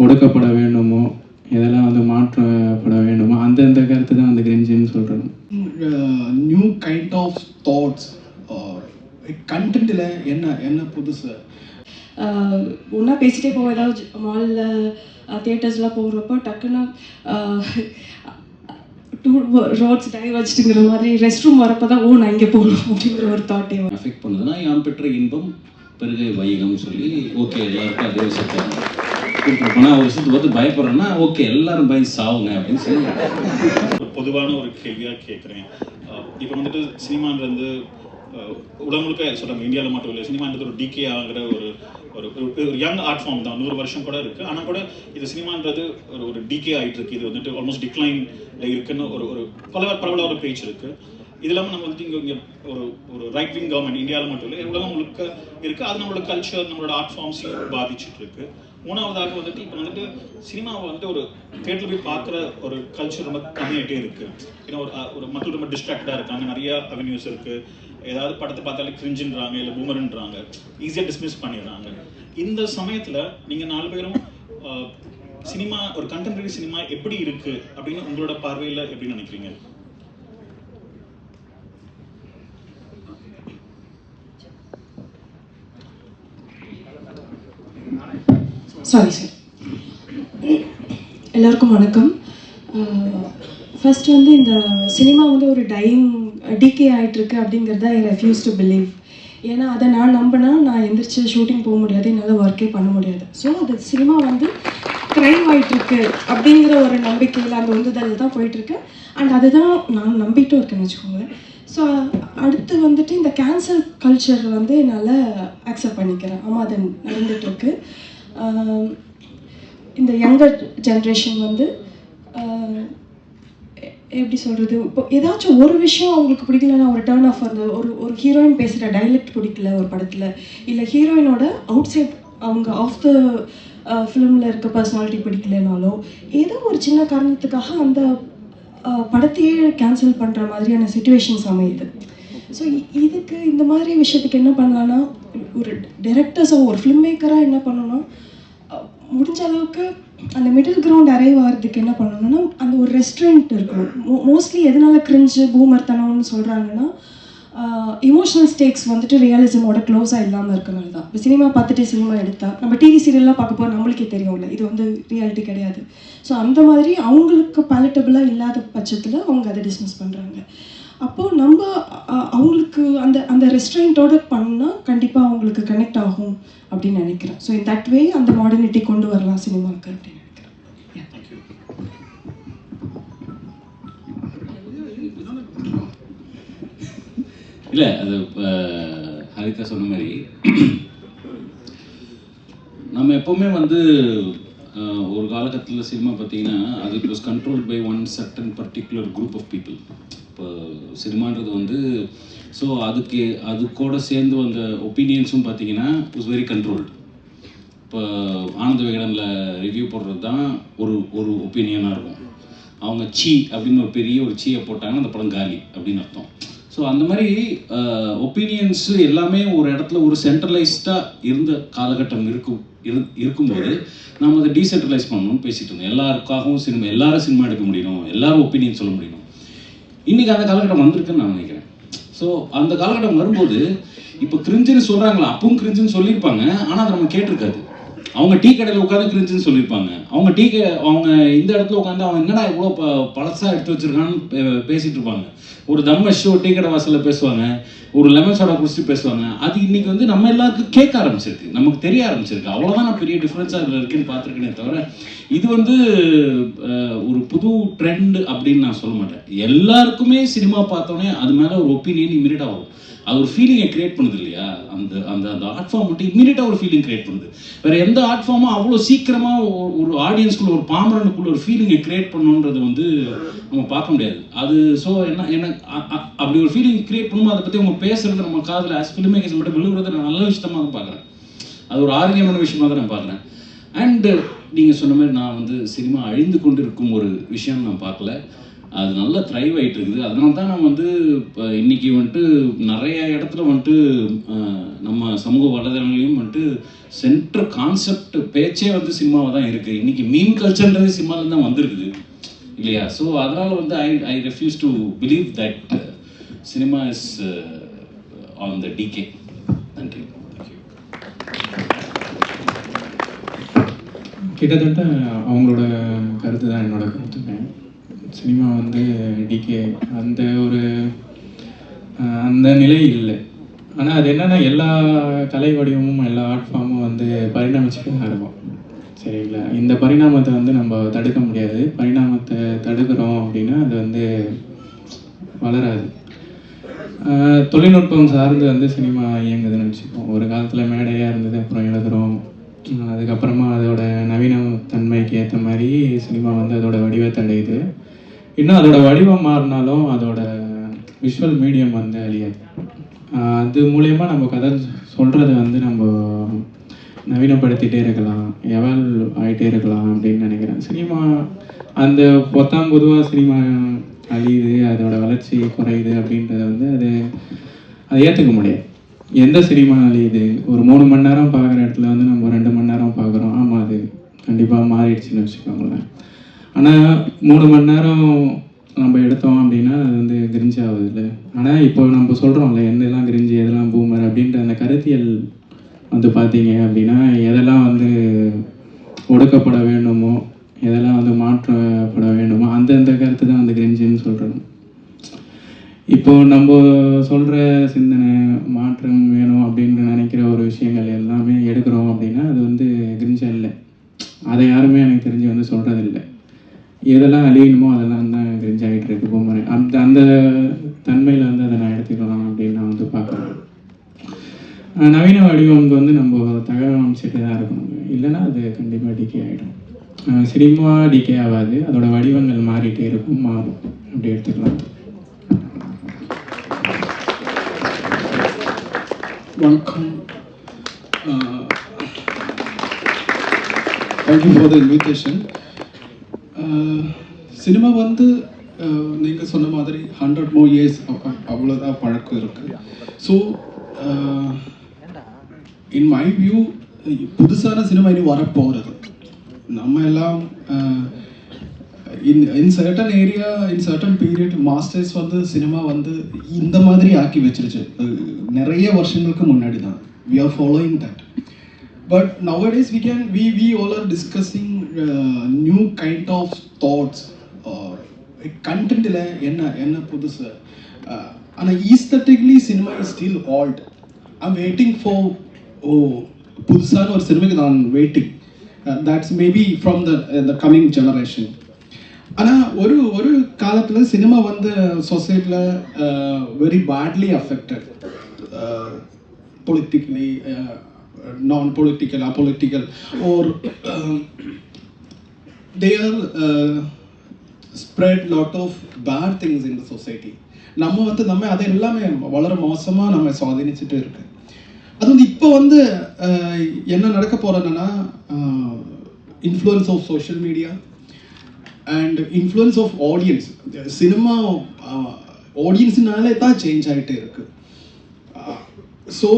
ஒடுக்கப்பட வேண்டுமோ, எதெல்லாம் வந்து மாற்றப்பட வேண்டுமோ அந்தந்த கருத்து தான் வந்து கிரிஞ்சுன்னு சொல்கிறோம். நியூ கைண்ட் ஆஃப் தாட்ஸ் கண்டென்ட்டில் என்ன புதுசு ஒன்றா பேசிகிட்டே போவோம். ஏதாவது மாலில் தியேட்டர்ஸ்லாம் போகிறப்போ டக்குன்னு டூ ரோட்ஸ் டைவர்ஜ்டுங்கிற மாதிரி ரெஸ்ட் ரூம் வரப்போ தான் நான் இங்கே போகணும் அப்படிங்கிற ஒரு தாட்டே அஃபெக்ட் பண்ணுதுன்னா யாம் பெற்ற இன்பம் பெருகை வைகம்னு சொல்லி ஓகே எல்லாருக்கும் அதே விஷயத்தை கூப்பிட்டு ஒரு விஷயத்தை பார்த்து பயப்படுறேன்னா ஓகே எல்லாரும் பய சாவுங்க அப்படின்னு சொல்லி ஒரு பொதுவான ஒரு கேள்வியாக கேட்குறேன். இப்போ வந்துட்டு சினிமான்றது உலகம் முழுக்க சொல்கிறாங்க, இந்தியாவில் மட்டும் இல்லை, சினிமான்றது ஒரு டிகே ஆகிற ஒரு ஒரு யங் ஆர்ட் ஃபார்ம் தான். 100 வருஷம் கூட இருக்குது. ஆனால் கூட இது சினிமான்றது ஒரு டிகே ஆகிட்டு இருக்குது. இது வந்துட்டு ஆல்மோஸ்ட் டிக்ளைனில் இருக்குன்னு ஒரு பரவலாக ஒரு பேச்சு இருக்குது. இது இல்லாமல் நம்ம வந்துட்டு இங்கே ஒரு ரைட் விங் கவர்மெண்ட் இந்தியாவில் மட்டும் இல்லை உலகம் முழுக்க இருக்குது. அது நம்மளோட கல்ச்சர் நம்மளோட ஆர்ட் ஃபார்ம்ஸையும் பாதிச்சுட்டு இருக்கு. மூணாவதாக வந்துட்டு இப்போ வந்துட்டு சினிமாவை வந்துட்டு ஒரு தேட்டரில் போய் பார்க்குற ஒரு கல்ச்சர் ரொம்ப கம்மியாகிட்டே இருக்குது. ஏன்னா ஒரு மக்கள் ரொம்ப டிஸ்ட்ராக்டடாக இருக்காங்க, நிறையா அவென்யூஸ் இருக்குது. ஏதாவது படத்தை பார்த்தாலே கிரிஞ்சுன்றாங்க, இல்லை பூமர்ன்றாங்க, ஈஸியாக டிஸ்மிஸ் பண்ணிடுறாங்க. இந்த சமயத்தில் நீங்கள் 4 பேரும் சினிமா ஒரு கண்டெம்பரரி சினிமா எப்படி இருக்குது அப்படின்னு உங்களோட பார்வையில் எப்படி நினைக்கிறீங்க? Sorry sir. எல்லாருக்கும் வணக்கம். ஃபர்ஸ்ட் வந்து இந்த சினிமா வந்து ஒரு டிகே ஆகிட்டுருக்கு அப்படிங்கிறத ஐ ரெஃப்யூஸ் டு பிலீவ். ஏன்னா அதை நான் நம்பினா நான் எந்திரிச்சு ஷூட்டிங் போக முடியாது, என்னால் ஒர்க்கே பண்ண முடியாது. ஸோ அது சினிமா வந்து க்ரைம் ஆகிட்டுருக்கு அப்படிங்கிற ஒரு நம்பிக்கையில் அந்த உந்துதல் தான் போயிட்டுருக்கு. அண்ட் அதுதான் நான் நம்பிட்டும் இருக்கேன்னு வச்சுக்கோங்க. ஸோ அடுத்து வந்துட்டு இந்த கேன்சல் கல்ச்சர் வந்து என்னால் அக்செப்ட் பண்ணிக்கிறேன். ஆமாம், அது நடந்துகிட்ருக்கு. இந்த யங்கர் ஜென்ரேஷன் வந்து எப்படி சொல்கிறது, இப்போ ஏதாச்சும் ஒரு விஷயம் அவங்களுக்கு பிடிக்கலன்னா ஒரு டர்ன் ஆஃப் அந்த ஒரு ஹீரோயின் பேசுகிற டைலக்ட் பிடிக்கல ஒரு படத்தில், இல்லை ஹீரோயினோட அவுட் சைட் அவங்க ஆஃப் த ஃபிலிமில் இருக்க பர்சனாலிட்டி பிடிக்கலனாலோ ஏதோ ஒரு சின்ன காரணத்துக்காக அந்த படத்தையே கேன்சல் பண்ணுற மாதிரியான சிச்சுவேஷன்ஸ் அமையுது. ஸோ இதுக்கு இந்த மாதிரி விஷயத்துக்கு என்ன பண்ணலான்னா, ஒரு டைரக்டர்ஸோ ஒரு ஃபிலிம் மேக்கராக என்ன பண்ணணும்னா, முடிஞ்ச அளவுக்கு அந்த மிடில் கிரவுண்ட் அரைவ் ஆகிறதுக்கு என்ன பண்ணணும்னா அந்த ஒரு ரெஸ்டாரண்ட் இருக்கணும். மோஸ்ட்லி எதனால கிரிஞ்சு பூமர்த்தனம்னு சொல்கிறாங்கன்னா, இமோஷனல் ஸ்டேக்ஸ் வந்துட்டு ரியலிசமோட க்ளோஸாக இல்லாமல் இருக்கனால தான். இப்போ சினிமா பார்த்துட்டு சினிமா எடுத்தால் நம்ம டிவி சீரியல்லாம் பார்க்க போகிற நம்மளுக்கே தெரியும்ல, இது வந்து ரியாலிட்டி கிடையாது. ஸோ அந்த மாதிரி அவங்களுக்கு பேலட்டபிளாக இல்லாத பட்சத்தில் அவங்க அதை டிஸ்மிஸ் பண்ணுறாங்க. அப்போது நம்ம அவங்களுக்கு அந்த ரெஸ்டாரண்ட்டோட பண்ணால் கண்டிப்பாக அவங்களுக்கு கனெக்ட் ஆகும் அப்படின்னு நினைக்கிறேன். ஸோ இன் தட் வே அந்த மாடர்னிட்டி கொண்டு வரலாம் சினிமாவுக்கு அப்படின்னு நினைக்கிறேன். இல்லை அது ஹரிதா சொன்ன மாதிரி நம்ம எப்போவுமே வந்து ஒரு காலகட்டத்தில் சினிமா பார்த்தீங்கன்னா அது it was controlled by one certain particular group of people. இப்போ சினிமான்றது வந்து ஸோ அது கூட சேர்ந்து வந்த ஒப்பீனியன்ஸும் பார்த்தீங்கன்னா வாஸ் வெரி கண்ட்ரோல்டு. இப்போ ஆனந்த விகடனில் ரிவ்யூ போடுறது தான் ஒரு ஒப்பீனியனாக இருக்கும். அவங்க அப்படின்னு ஒரு பெரிய ஒரு சீயை போட்டாங்கன்னா அந்த படம் காலி அப்படின்னு அர்த்தம். ஸோ அந்த மாதிரி ஒப்பீனியன்ஸு எல்லாமே ஒரு இடத்துல ஒரு சென்ட்ரலைஸ்டாக இருந்த காலகட்டம் இருக்கும்போது நம்ம அதை டீசென்ட்ரலைஸ் பண்ணணும்னு பேசிகிட்டு இருந்தோம். எல்லாருக்காகவும் எல்லாரும் சினிமா எடுக்க முடியணும், எல்லாரும் ஒப்பீனியன் சொல்ல முடியணும். இன்றைக்கி அந்த காலகட்டம் வந்திருக்குன்னு நான் நினைக்கிறேன். ஸோ அந்த காலகட்டம் வரும்போது இப்போ கிரிஞ்சுன்னு சொல்கிறாங்களா, அப்பவும் கிரிஞ்சுன்னு சொல்லியிருப்பாங்க, ஆனால் அதை நம்ம கேட்டிருக்காது. அவங்க டீ கடையில் உட்காந்து கிரிஞ்சுன்னு சொல்லியிருப்பாங்க. அவங்க இந்த இடத்துல உட்காந்து அவன் என்னடா இவ்வளோ பழசாக எடுத்து வச்சிருக்கான்னு பேசிகிட்டு இருப்பாங்க. ஒரு தம்ம ஷோ டீ கடை வாசலில் பேசுவாங்க, ஒரு லெமன் சோடா குடிச்சிட்டு பேசுவாங்க. அது இன்னைக்கு வந்து நம்ம எல்லாருக்கும் கேட்க ஆரம்பிச்சிருக்கு, நமக்கு தெரிய ஆரம்பிச்சிருக்கு. அவ்வளோதான் நான் பெரிய டிஃப்ரென்ஸாக அதில் இருக்குன்னு பார்த்துருக்கேனே தவிர இது வந்து ஒரு புது ட்ரெண்ட் அப்படின்னு நான் சொல்ல மாட்டேன். எல்லாருக்குமே சினிமா பார்த்தோன்னே அது மேலே ஒரு ஒப்பீனியன் இமீடியட்டாக வரும். அது ஒரு ஃபீலிங்கை கிரியேட் பண்ணுது இல்லையா? அந்த அந்த அந்த ஆர்ட் ஃபார்ம் மட்டும் இமீடியட்டாக ஒரு ஃபீலிங் கிரியேட் பண்ணுது. வேறு எந்த ஆர்ட் ஃபார்மும் அவ்வளோ சீக்கிரமாக ஒரு ஆடியன்ஸ்குள்ளே ஒரு பாமரனுக்குள்ள ஒரு ஃபீலிங்கை கிரியேட் பண்ணணுன்றது வந்து நம்ம பார்க்க முடியாது. அது ஸோ என்ன அப்படி ஒரு ஃபீலிங் கிரியேட் பண்ணும்போது அதை பற்றி அவங்க பேசுகிறது நம்ம காதில் ஆஸ் ஃபிலிம் மேக்கர்ஸ் மட்டும் விழுவுறதை நான் நல்ல விஷயமாக தான் பார்க்குறேன். அது ஒரு ஆரோக்கியமான விஷயமாக தான் நான் பார்க்குறேன். அண்டு நீங்கள் சொன்ன மாதிரி நான் வந்து சினிமா அழிந்து கொண்டு இருக்கும் ஒரு விஷயம் நான் பார்க்கல. அது நல்லா த்ரைவ் ஆகிட்டு இருக்குது. அதனால தான் நம்ம வந்து இப்போ இன்றைக்கி வந்துட்டு நிறைய இடத்துல வந்துட்டு நம்ம சமூக வலைதளங்களையும் வந்துட்டு சென்ட்ரல் கான்செப்ட் பேச்சே வந்து சினிமாவை தான் இருக்குது. இன்றைக்கி மீன் கல்ச்சர்ன்றது சினிமாவில் தான் வந்திருக்குது இல்லையா? ஸோ அதனால் வந்து I refuse to believe that cinema is on the decay. நன்றி. கிட்டத்தட்ட அவங்களோட கருத்து தான் என்னோட கருத்துமே. சினிமா வந்து டிகே அந்த ஒரு அந்த நிலை இல்லை. ஆனால் அது என்னென்னா எல்லா கலை வடிவமும் எல்லா ஆர்ட் ஃபார்மும் வந்து பரிணாமிச்சுட்டு தான் இருக்கும். சரிங்களா? இந்த பரிணாமத்தை வந்து நம்ம தடுக்க முடியாது. பரிணாமத்தை தடுக்கிறோம் அப்படின்னா அது வந்து வளராது. தொழில்நுட்பம் சார்ந்து வந்து சினிமா இயங்குதுன்னு வச்சுப்போம். ஒரு காலத்தில் மேடையாக இருந்தது, அப்புறம் எழுதுகிறோம், அதுக்கப்புறமா அதோட நவீன தன்மைக்கு ஏற்ற மாதிரி சினிமா வந்து அதோட வடிவத்தை அடையுது. இன்னும் அதோட வடிவம் மாறினாலும் அதோட விஷுவல் மீடியம் வந்து அழியாது. அது மூலயமா நம்ம கதை சொல்கிறத வந்து நம்ம நவீனப்படுத்திகிட்டே இருக்கலாம், எவால் ஆகிட்டே இருக்கலாம் அப்படின்னு நினைக்கிறேன். சினிமா அந்த பொதுவாக சினிமா அழியுது, அதோட வளர்ச்சி குறையுது அப்படின்றத வந்து அதை ஏற்றுக்க முடியாது. எந்த சினிமா அழியுது? ஒரு 3 மணி நேரம் பார்க்குற இடத்துல வந்து நம்ம 2 மணி நேரம் பார்க்குறோம். ஆமாம், அது கண்டிப்பாக மாறிடுச்சுன்னு வச்சுக்கோங்களேன். ஆனால் 3 மணி நேரம் நம்ம எடுத்தோம் அப்படின்னா அது வந்து கிரிஞ்ச் ஆகுது இல்லை. ஆனால் இப்போ நம்ம சொல்கிறோம்ல, எதெல்லாம் கிரிஞ்சு எதெல்லாம் பூமர் அப்படின்ற அந்த கருத்தியல் வந்து பார்த்தீங்க அப்படின்னா எதெல்லாம் வந்து ஒடுக்கப்பட வேண்டுமோ, எதெல்லாம் வந்து மாற்றப்பட வேண்டுமோ அந்தந்த கருத்து தான் வந்து கிரிஞ்சுன்னு சொல்கிறோம். இப்போ நம்ம சொல்கிற சிந்தனை மாற்றம் வேணும் அப்படின்னு நினைக்கிற ஒரு விஷயங்கள் எல்லாமே எடுக்கிறோம் அப்படின்னா அது வந்து கிரிஞ்சா இல்லை. அதை யாருமே எனக்கு தெரிஞ்சு வந்து சொல்கிறதில்லை. எதெல்லாம் அழியணுமோ அதெல்லாம் தான் கிரிஞ்ச் ஆகிட்டு இருக்கு பூமர். அந்த தன்மையில் வந்து அதை நான் எடுத்துக்கலாம் அப்படின்னு நான் வந்து பார்க்குறேன். நவீன வடிவம் வந்து நம்ம தகவல் அமைச்சிட்டு தான் இருக்கணும், இல்லைன்னா அது கண்டிப்பாக டிகே ஆகிடும். சினிமா டிகே ஆகாது, அதோட வடிவங்கள் மாறிட்டே இருக்கும், மாறும், அப்படி எடுத்துக்கலாம். வணக்கம். Thank you for the invitation. Cinema வந்து நீங்கள் சொன்ன மாதிரி 100 more years அவ்வளோதான் பழக்கம் இருக்குது. ஸோ இன் மை வியூ புதுசான சினிமா இனி வரப்போகிறது. நம்ம எல்லாம் in certain area in certain period masters வந்து சினிமா வந்து இந்த மாதிரி ஆக்கி வச்சிருச்சு நிறைய வருஷங்களுக்கு முன்னாடி தான். We are following that. But nowadays we all are discussing new kind of thoughts. கண்டென்ட்டில் என்ன புதுசு. ஆனால் aesthetically cinema is still old. I'm waiting for புதுசான ஒரு சினிமாக்கு நான் waiting. That's maybe from the coming generation. ஆனால் ஒரு காலத்தில் சினிமா வந்து சொசைட்டியில் very badly affected. Politically, non-political, apolitical, or they are spread lot of bad things in the society. நம்ம அதை எல்லாமே வளர மோசமாக நம்ம சுவாதீனிச்சுட்டு இருக்கு. அது வந்து இப்போ வந்து என்ன நடக்க போகிறேன்னா influence of social media and influence of audience. Cinema ஆடியன்ஸ்னாலே தான் சேஞ்ச் ஆகிட்டே இருக்கு. So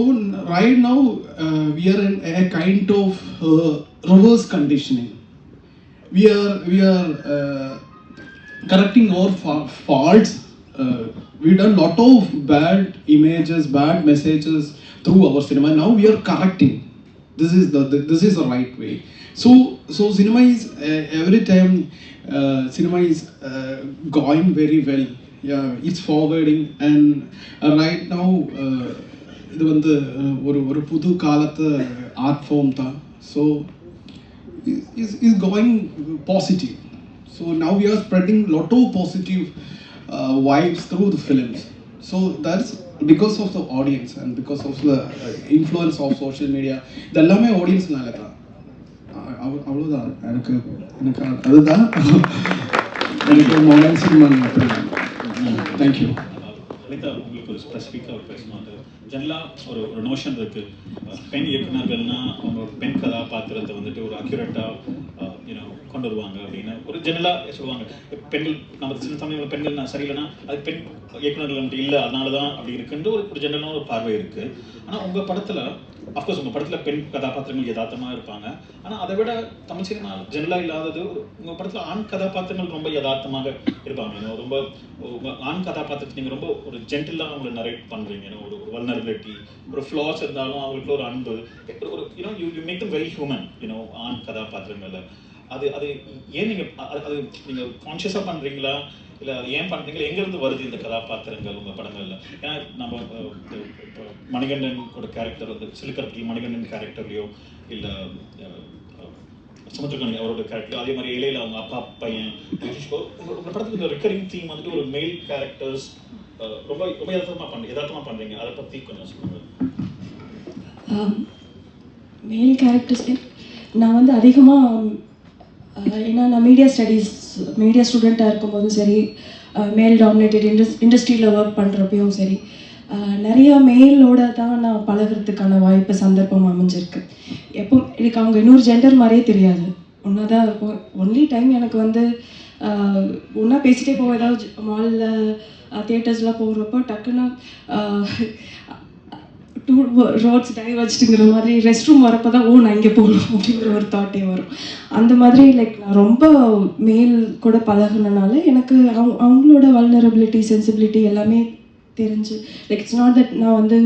right now we are in a kind of reverse conditioning. We are correcting our faults. We done lot of bad images, bad messages through our cinema. Now we are correcting. This is the right way. So cinema is every time cinema is going very well. Yeah, it's forwarding, and right now இது வந்து ஒரு புது காலத்து art form தான். So is going positive. So now we are spreading lot of positive vibes through the films. So that's because of the audience and because of the influence of social media. இது எல்லாமே ஆடியன்ஸ்னால தான். அவ்வளோதான். எனக்கு அதுதான் எனக்கு modern cinema. Thank you. உங்களுக்கு ஒரு ஸ்பெசிஃபிக்காக பேசணும். அது ஜென்ரலாக ஒரு நோஷன் இருக்குது, பெண் இயக்குனர்கள்னால் அவங்க பெண் கதாபாத்திரத்தை வந்துட்டு ஒரு அக்யூரேட்டாக கொண்டு கொண்டு வருவாங்க அப்படின்னு ஒரு ஜெனரலாக சொல்லுவாங்க. பெண்கள் நம்ம சில சமயம் பெண்கள் நான் சரியில்லைன்னா அது பெண் இயக்குநர்கள் மட்டும் இல்லை அதனால தான் அப்படி இருக்குன்ற ஒரு ஜெனரலான ஒரு பார்வை இருக்குது. ஆனால் உங்கள் படத்தில் அஃப்கோர்ஸ் உங்கள் படத்தில் பெண் கதாபாத்திரங்கள் யதார்த்தமாக இருப்பாங்க. ஆனால் அதை விட தமிழ் சினிமா ஜெனரலாக இல்லாதது உங்கள் படத்தில் ஆண் கதாபாத்திரங்கள் ரொம்ப யதார்த்தமாக இருப்பாங்க. ரொம்ப ஆண் கதாபாத்திரத்தை நீங்கள் ரொம்ப ஒரு ஜென்டிலாக அவங்களை நரேட் பண்ணுறீங்க. ஒரு வல்னரபிலிட்டி, ஒரு ஃப்ளாஸ் இருந்தாலும் அவங்களுக்கு ஒரு அன்பு, ஒரு you make them very human ஆண் கதாபாத்திரங்களில். அது ஏன் நீங்கள் அது நீங்கள் கான்ஷியஸாக பண்ணுறீங்களா இல்லை அது ஏன் பண்ணுறீங்களா? எங்கேருந்து வருது இந்த கதாபாத்திரங்கள் உங்கள் படங்களில்? ஏன்னா நம்ம இப்போ மணிகண்டன் கூட கேரக்டர் வந்து சிலுக்கரத்தில் மணிகண்டன் கேரக்டர்லையோ இல்லை சமுத்திரகனி அவரோட கேரக்டர், அதே மாதிரி இலையில அவங்க அப்பா பையன் உங்கள் படத்துக்கு இந்த ரிக்கரிங் தீம் வந்துட்டு ஒரு மெயில் கேரக்டர்ஸ் ரொம்ப ரொம்ப யதார்த்தமாக பண்ணுறீங்க. அதை பற்றி கொஞ்சம் சொல்லுங்கள். மெயில் கேரக்டர்ஸ் நான் வந்து அதிகமாக ஏன்னா நான் மீடியா ஸ்டூடெண்ட்டாக இருக்கும்போதும் சரி, மேல் டாமினேட்டட் இண்டஸ்ட்ரியில் ஒர்க் பண்ணுறப்பையும் சரி, நிறையா மேலோட தான் நான் பழகிறதுக்கான வாய்ப்பு சந்தர்ப்பம் அமைஞ்சிருக்கு. எப்போ எனக்கு அவங்க இன்னொரு ஜெண்டர் மாதிரியே தெரியாது, ஒன்றா தான் இருக்கும். ஒன்லி டைம் எனக்கு வந்து ஒன்றா பேசிகிட்டே போவோம். ஏதாவது மாலில் தியேட்டர்ஸ்லாம் போகிறப்போ டக்குன்னு 2 ரோட்ஸ் டைவர்ஜ்டுங்கிற மாதிரி ரெஸ்ட் ரூம் வரப்போ தான் நான் இங்கே போகணும் அப்படிங்கிற ஒரு தாட்டே வரும். அந்த மாதிரி லைக் நான் ரொம்ப மேல் கூட பழகுனனால எனக்கு அவங்களோட வல்னரபிலிட்டி, சென்சிபிலிட்டி எல்லாமே தெரிஞ்சு லைக் இட்ஸ் நாட் தட் நான் வந்து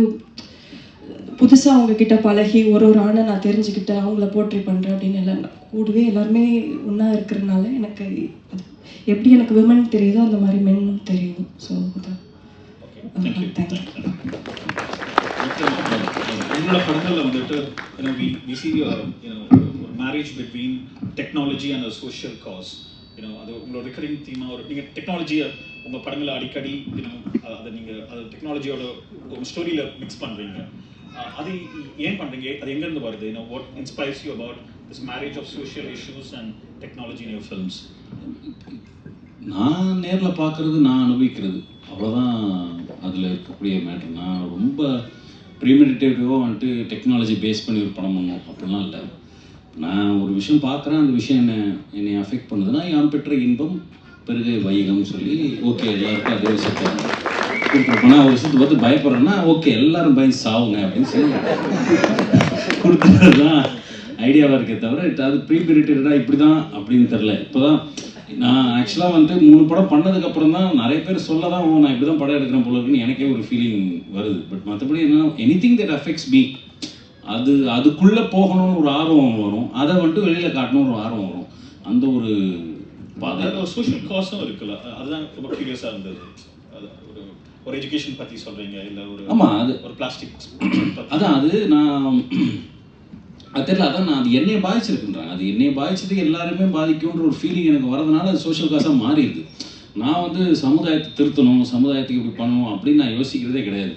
புதுசாக அவங்கக்கிட்ட பழகி ஒரு ஆணை நான் தெரிஞ்சுக்கிட்டு அவங்கள போர்ட்ரே பண்ணுறேன் அப்படின்னு இல்லை. கூடவே எல்லாருமே ஒன்றா இருக்கிறதுனால எனக்கு அது எப்படி எனக்கு விமன் தெரியுதோ அந்த மாதிரி மென்னும் தெரியும். So thank you. உங்களோட படங்களில் வந்துட்டு we see ஒரு marriage between technology and social cos. அது உங்களோட ரிக்கரிங் தீமாக ஒரு நீங்கள் டெக்னாலஜியை உங்கள் படங்களை அடிக்கடி அதை நீங்கள் அது டெக்னாலஜியோட ஒரு ஸ்டோரியில் மிக்ஸ் பண்ணுறீங்க. அது ஏன் பண்ணுறீங்க? அது எங்கேருந்து வருது? What inspires you about this marriage of social issues and technology in your films? நான் நேரில் பார்க்குறது, நான் அனுபவிக்கிறது, அவ்வளோதான் அதில் இருக்கக்கூடிய மேட்ரு. நான் ரொம்ப ப்ரீமெடிட்டேட்டிவாக வந்துட்டு டெக்னாலஜி பேஸ் பண்ணி ஒரு படம் பண்ணணும் அப்படிலாம் இல்லை. நான் ஒரு விஷயம் பார்க்குறேன், அந்த விஷயம் என்னை அஃபெக்ட் பண்ணுதுன்னா யாம் பெற்ற இன்பம் பெருகை வைகம்னு சொல்லி ஓகே எல்லாருக்கும் அதே விஷயத்தை கொடுத்துருப்போம். நான் ஒரு விஷயத்தை பார்த்து பயப்படுறேன்னா ஓகே எல்லாரும் பயந்து சாவுங்க அப்படின்னு சொல்லி கொடுத்துறது தான் ஐடியாவாக இருக்கே தவிர அது ப்ரீமெடிட்டேட்டடாக இப்படி தான் அப்படின்னு தெரில. இப்போ தான் நான் ஆக்சுவலாக வந்து 3 படம் பண்ணதுக்கப்புறம் தான் நிறைய பேர் சொல்ல தான் நான் இப்படி தான் படம் எடுக்கிறேன் போல இருக்குன்னு எனக்கே ஒரு ஃபீலிங் வருது. பட் மற்றபடி என்ன எனிதிங் தட் அஃபெக்ட்ஸ் மீ அதுக்குள்ளே போகணும்னு ஒரு ஆர்வம் வரும், அதை வந்துட்டு வெளியில் காட்டணும்னு ஒரு ஆர்வம் வரும். அந்த ஒரு பாதை ஒரு சோஷியல் காசும் இருக்குல்ல, அதுதான் ரொம்ப க்யூரியஸாக இருந்தது. ஒரு எஜுகேஷன் பற்றி சொல்கிறீங்க இல்லை ஆமாம் அது ஒரு பிளாஸ்டிக் அதான் அது நான் அது தெரியல. அதான் நான் அது என்னையை பாதிச்சிருக்குன்றாங்க, அது என்னையை பாதிச்சதுக்கு எல்லாருமே பாதிக்கும்ன்ற ஒரு ஃபீலிங் எனக்கு வரதுனால அது சோஷியல் காசாக மாறிடுது. நான் வந்து சமுதாயத்தை திருத்தணும், சமுதாயத்துக்கு இப்படி பண்ணணும் அப்படின்னு நான் யோசிக்கிறதே கிடையாது.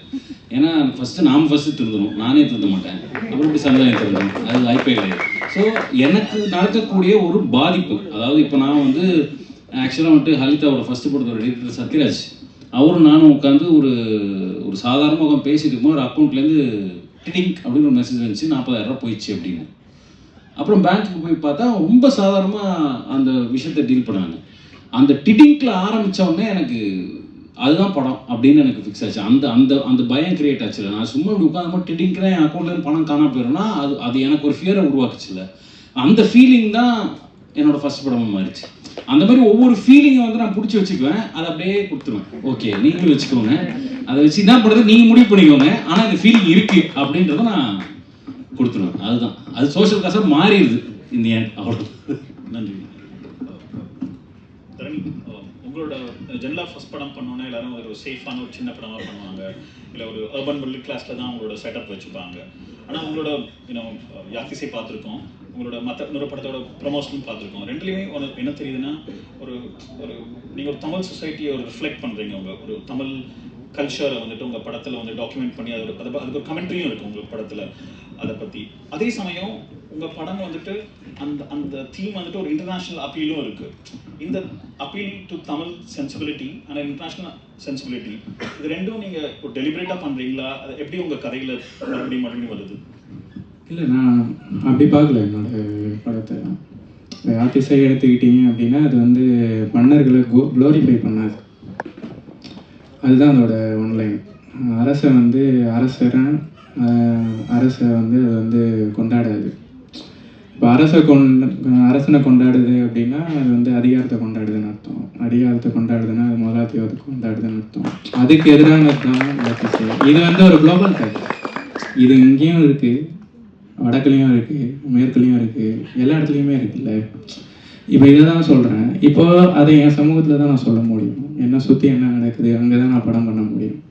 ஏன்னா ஃபஸ்ட்டு திருத்தணும், நானே திருத்த மாட்டேன், அப்புறம் இப்படி சமுதாயம் திருத்தணும், அது வாய்ப்பே கிடையாது. ஸோ எனக்கு நடக்கக்கூடிய ஒரு பாதிப்பு, அதாவது இப்போ நான் வந்து ஆக்சுவலாக வந்துட்டு ஹலிதாவோட ஃபஸ்ட்டு படத்தோட எடிட்டர் சத்யராஜ் அவரும் நானும் உட்காந்து ஒரு சாதாரணமாக உட்காந்து பேசிட்டு இருக்கும்போது ஒரு அக்கௌண்ட்லேருந்து டிடிங்க் அப்படின்னு ஒரு மெசேஜ் வந்துச்சு, 40,000 ரூபா போயிடுச்சு அப்படின்னு. அப்புறம் பேங்க்குக்கு போய் பார்த்தா ரொம்ப சாதாரணமாக அந்த விஷயத்தை டீல் பண்ணாங்க. அந்த டிடிங்கில் ஆரம்பித்தோடனே எனக்கு அதுதான் படம் அப்படின்னு எனக்கு ஃபிக்ஸ் ஆச்சு. அந்த பயம் கிரியேட் ஆச்சுல. நான் சும்மா இப்படி உட்காந்து டிடிங்கிறேன், என் அக்கௌண்ட்லேருந்து பணம் காணாம போயிடும்னா அது எனக்கு ஒரு ஃபியரை உருவாக்குச்சுல. அந்த ஃபீலிங் தான் என்னோட ஃபர்ஸ்ட் படமாக மாறிச்சு. அந்த மாதிரி ஒவ்வொரு ஃபீலிங்கை வந்து நான் பிடிச்சி வச்சுக்குவேன், அதை அப்படியே கொடுத்துருவேன். ஓகே நீங்களும் வச்சுக்கோங்க, அதை வச்சு என்ன பண்ணுறது நீங்கள் முடிவு பண்ணிக்கோங்க, ஆனால் இந்த ஃபீலிங் இருக்குது அப்படின்றத நான் கொடுத்துருவேன். அதுதான் அது சோஷியல் காசாக மாறிடுது இந்த எண்ட். அவ்வளோ. நன்றி. தரணி, உங்களோட ஜென்ரலாக ஃபஸ்ட் படம் பண்ணோன்னே எல்லாரும் ஒரு சேஃபான ஒரு சின்ன படமாக பண்ணுவாங்க, இல்லை ஒரு அர்பன் மிடில் கிளாஸில் தான் அவங்களோட செட்டப் வச்சுப்பாங்க. ஆனால் உங்களோட யாக்கிசை பார்த்துருக்கோம், உங்களோட இன்னொரு படத்தோட ப்ரமோஷனும் பார்த்துருக்கோம். ரெண்டுலேயுமே என்ன தெரியுதுன்னா ஒரு நீங்கள் ஒரு தமிழ் சொசைட்டியை ஒரு ரிஃப்ளெக்ட் பண்ணுறீங்க. ஒரு தமிழ் கல்ச்சரை வந்துட்டு உங்கள் படத்தில் வந்து டாக்குமெண்ட் பண்ணி அதுக்கு ஒரு கமெண்ட்ரியும் இருக்குது உங்கள் படத்தில் அதை பற்றி. அதே சமயம் உங்கள் படம் வந்துட்டு அந்த தீம் வந்துட்டு ஒரு இன்டர்நேஷ்னல் அப்பீலும் இருக்குது. இந்த appeal to Tamil sensibility and international sensibility, இது ரெண்டும் நீங்கள் ஒரு டெலிபரேட்டாக பண்ணுறீங்களா? அது எப்படி உங்கள் கதையில் மறுபடியும் வருது? இல்லை, நான் அப்படி பார்க்கல என்னோட படத்தை. இப்போ யாத்திசை எடுத்துக்கிட்டீங்க அப்படின்னா அது வந்து மன்னர்களை க்ளோரிஃபை பண்ணாது. அதுதான் அதோட ஒன்லைன். அரசை வந்து அரசை வந்து அது வந்து கொண்டாடாது. இப்போ அரசனை கொண்டாடுது அப்படின்னா அது வந்து அதிகாரத்தை கொண்டாடுதுன்னு அர்த்தம். அதிகாரத்தை கொண்டாடுதுன்னா அது முதலாளித்துவத்தை கொண்டாடுதுன்னு அர்த்தம். அதுக்கு எதிரானது தான் யாத்திசை. இது வந்து ஒரு குளோபல் டேக். இது இங்கேயும் இருக்குது, வடக்குலேயும் இருக்குது, மேற்குலேயும் இருக்குது, எல்லா இடத்துலையுமே இருக்குல்ல. இப்போ இதை தான் சொல்கிறேன். இப்போ அதை என் சமூகத்தில் தான் நான் சொல்ல முடியும். என்னை சுற்றி என்ன நடக்குது அங்கே தான் நான் படம் பண்ண முடியும்,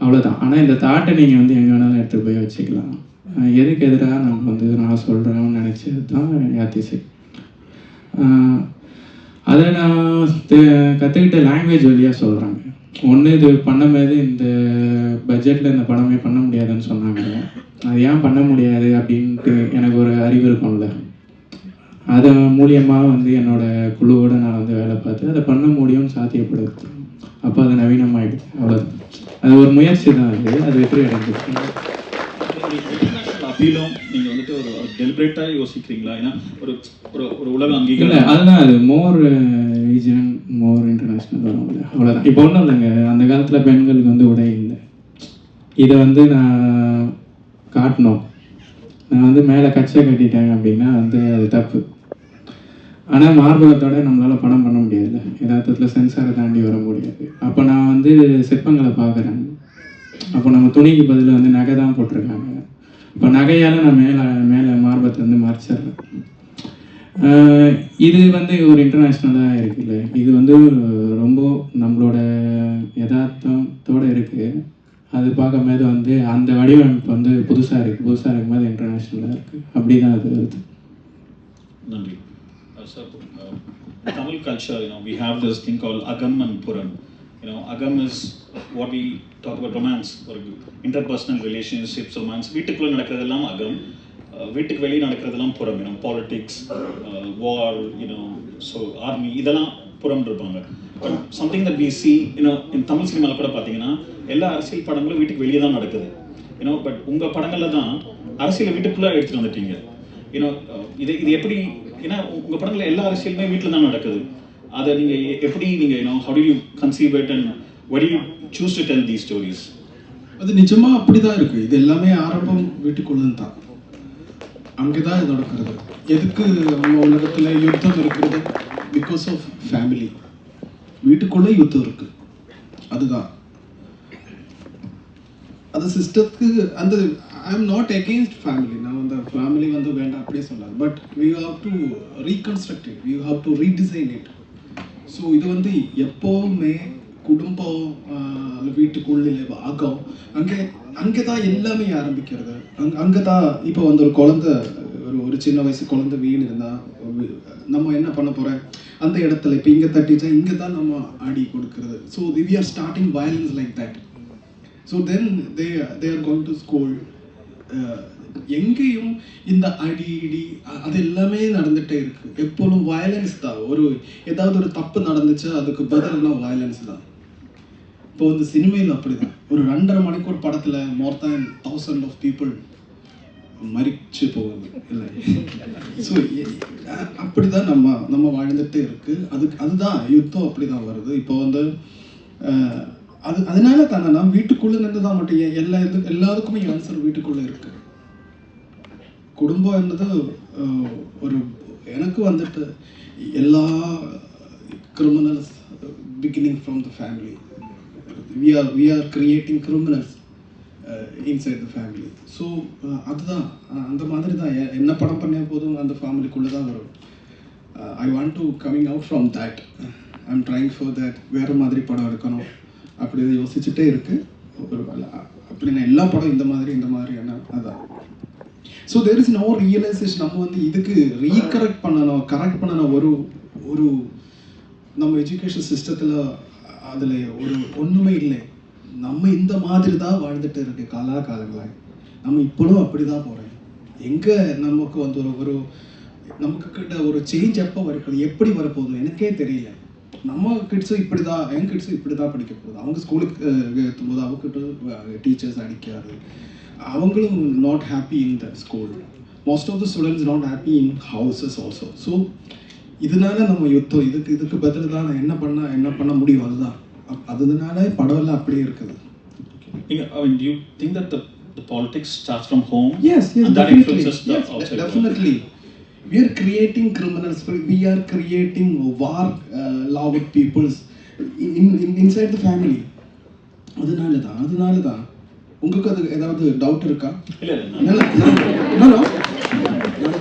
அவ்வளோதான். ஆனால் இந்த தாட்டை நீங்கள் வந்து எங்கே வேணாலும் எடுத்துகிட்டு போய் வச்சுக்கலாம். எதுக்கு எதிராக நம்ம வந்து நான் சொல்கிறேன்னு நினச்சது தான் யாத்திசை. அதை நான் கற்றுக்கிட்ட லாங்குவேஜ் வழியாக சொல்கிறாங்க. ஒன்று இது பண்ணும்போது இந்த பட்ஜெட்டில் இந்த படமே பண்ண முடியாதுன்னு சொன்னாங்க. அது ஏன் பண்ண முடியாது அப்படின்ட்டு எனக்கு ஒரு அறிவு இருக்கும்ல. அது மூலியமாக வந்து என்னோடய குழுவோடு நான் வந்து வேலை பார்த்து அதை பண்ண முடியும்னு சாத்தியப்படுது. அப்போ அது நவீனமாகிடுது, அவ்வளோதான். அது ஒரு முயற்சி தான். அது வெற்றி அடைஞ்சிருக்கு. அப்பீலும் நீங்கள் வந்துட்டு ஒரு டெலிபரேட்டாக யோசிக்கிறீங்களா? ஏன்னா ஒரு ஒரு ஒரு உலக அங்கீகாரம் இல்லை, அதுதான். அது மோர் ரீஜன், மோர் இன்டர்நேஷ்னல் வரும்ல, அவ்வளோதான். இப்போ ஒன்றும் இல்லைங்க, அந்த காலத்தில் பெண்களுக்கு வந்து உடை இல்லை. இதை வந்து நான் காட்டணும். நான் வந்து மேலே கச்சை கட்டிட்டேன் அப்படின்னா வந்து அது தப்பு. ஆனால் மார்பகத்தோட நம்மளால் படம் பண்ண முடியாது, யதார்த்தத்தில் சென்சாரை தாண்டி வர முடியாது. அப்போ நான் வந்து சிற்பங்களை பார்க்குறேன். அப்போ நம்ம துணிக்கு பதில் வந்து நகை தான் போட்டிருக்காங்க. இப்போ நகையால் நான் மேலே மார்பத்தை வந்து மறைச்சிட்றேன். இது வந்து ஒரு இன்டர்நேஷ்னலாக இருக்குல்ல. இது வந்து ரொம்ப நம்மளோட யதார்த்தத்தோடு இருக்குது. அது பார்க்கும்போது வந்து அந்த வடிவமைப்பு வந்து புதுசாக இருக்கும்போது இன்டர்நேஷ்னலாக இருக்குது. அப்படி தான் அது வருது. நன்றி sir. Tamil culture, we have this thing called Agam and Puram. Agam is what we talk about romance, or interpersonal relationships, romance. வீட்டுக்குள்ள நடக்கிறதெல்லாம் அகம், வீட்டுக்கு வெளியே நடக்கிறதெல்லாம் புறம். பாலிடிக்ஸ், வார், ஸோ ஆர்மி, இதெல்லாம் புறம் இருப்பாங்க. But something that we see in Tamil சினிமாவில் கூட பார்த்தீங்கன்னா எல்லா அரசியல் படங்களும் வீட்டுக்கு வெளியே தான் நடக்குது. பட் உங்கள் படங்களில் தான் அரசியலை வீட்டுக்குள்ளே எடுத்துகிட்டு வந்துட்டீங்க. இது எப்படி? ஏன்னா உங்கள் படங்களில் எல்லா அரசியலுமே வீட்டில் தான் நடக்குது. அதை நீங்கள் எப்படி how do you conceive it and why do you choose to tell these stories? அது நிஜமா அப்படிதான் இருக்கு. இது எல்லாமே ஆரம்பம் வீட்டுக்குள்ள தான். அங்கதான் இது நடக்கிறது. எதுக்கு நம்ம உலகத்துல யுத்தம் இருக்கிறது? Because of family. வீட்டுக்குள்ள யுத்தம் இருக்கு, அதுதான். அது சிஸ்டத்துக்கு அந்த I am not against family. நான் அந்த ஃபேமிலி வந்து வேண்டாம் அப்படியே சொல்லாது. But we have to reconstruct it, we have to redesign it. So இது வந்து எப்போவுமே குடும்பம் வீட்டுக்குள்ளே ஆகும். அங்கே தான் எல்லாமே ஆரம்பிக்கிறது. அங்கே தான் இப்போ வந்து ஒரு குழந்தை, ஒரு சின்ன வயசு குழந்தை வீண் இருந்தால் நம்ம என்ன பண்ண போகிறேன்? அந்த இடத்துல இப்போ இங்கே தட்டிச்சா இங்கே தான் நம்ம அடி கொடுக்குறது. So we are starting violence like that. So then they are going to school. எங்கேயும் இந்த அடி இடி அது எல்லாமே நடந்துகிட்டே இருக்கு. எப்போதும் வயலன்ஸ் தான். ஏதாவது ஒரு தப்பு நடந்துச்சா அதுக்கு பதிலாம் வயலன்ஸ் தான். இப்போ வந்து சினிமையில் அப்படிதான். ஒரு 2.5 மணிக்கூர் படத்தில் மோர் தேன் 1000 of people மறிச்சு போகுது இல்லை. ஸோ அப்படிதான் நம்ம வாழ்ந்துட்டே இருக்கு. அதுதான் யுத்தம் அப்படிதான் வருது. இப்போ வந்து அதனால தானே நான் வீட்டுக்குள்ளே நின்று தான் மட்டும் எல்லாத்துக்குமே ஆன்சர் வீட்டுக்குள்ளே இருக்கு. குடும்பம் என்னது எனக்கு வந்துட்டு எல்லா criminals beginning from the family. we are creating criminals inside the family. So அதுதான் அந்த மாதிரி தான் என்ன படம் பண்ண போதும் அந்த ஃபேமிலிக்குள்ளே தான் வரும். ஐ want to coming out from that. I am trying for that. வேறு மாதிரி படம் எடுக்கணும் அப்படி யோசிச்சுட்டே இருக்கு. அப்படின்னா எல்லா படம் இந்த மாதிரியான அதான். So there is no realisation. நம்ம வந்து இதுக்கு ரீகரெக்ட் பண்ணணும். ஒரு நம்ம எஜுகேஷன் சிஸ்டத்தில் அதில் ஒன்றுமே இல்லை. நம்ம இந்த மாதிரி தான் வாழ்ந்துட்டு இருக்கு காலங்களாக. நம்ம இப்போவும் அப்படி தான் போகிறோம். எங்கே நமக்கு வந்து நமக்கு கிட்ட ஒரு சேஞ்ச் எப்போ வரப்போகுது, எப்படி வரப்போகுது எனக்கே தெரியல. நம்ம கிட்ஸும் இப்படி தான், என் கிட்ஸும் இப்படி தான் படிக்க போகுது. அவங்க ஸ்கூலுக்கு ஏற்றும்போது அவங்ககிட்ட டீச்சர்ஸ் அடிக்காது. அவங்களும் not happy in the school. Most of the students not happy in houses also. So இதனால நம்ம யுத்தம் இதுக்கு பதில் தான் என்ன பண்ண முடியும், அதுதான். அதனால படம் எல்லாம் அப்படியே இருக்குது. I mean, do you think that the politics starts from home? Yes, and that influences the outside world? Definitely. We are creating criminals. We are creating war loved peoples inside the family. அதனால தான் உங்களுக்கு அது ஏதாவது doubt இருக்கா? இல்ல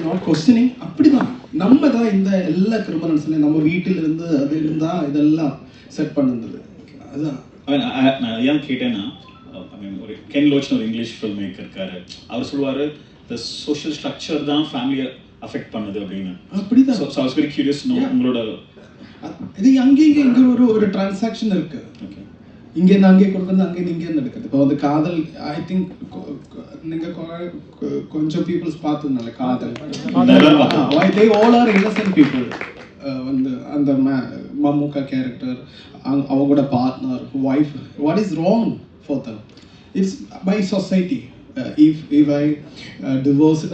not questioning. அப்படிதான் நம்ம தான் இந்த எல்லா கிரிமினல்ஸ்லையும் நம்ம வீட்டில் இருந்து அது இருந்தா இதெல்லாம் செட் பண்ணுறது. அதுதான் நான் ஏன் கேட்டேன்னா, ஒரு கென் லோச்னு ஒரு இங்கிலீஷ் ஃபில்ம் மேக்கர் இருக்காரு. அவர் சொல்லுவாரு த சோஷியல் ஸ்ட்ரக்சர் தான் ஃபேமிலியை அஃபெக்ட் பண்ணுது அப்படின்னு. அப்படிதான். So I was very curious know உங்களோட இது இங்கே ஒரு டிரான்சாக்ஷன் இருக்கு. இங்கேருந்து அங்கே கொடுக்குறது, அங்கேருந்து இங்கேருந்து எடுக்குது. இப்போ வந்து காதல், ஐ திங்க் நீங்கள் கொஞ்சம் பீப்புள்ஸ் பார்த்ததுனால காதல், they all are innocent people. வந்து அந்த மம்முக்கா கேரக்டர், அவங்களோட partner, wife, what is wrong for them? It's by society. If I divorced,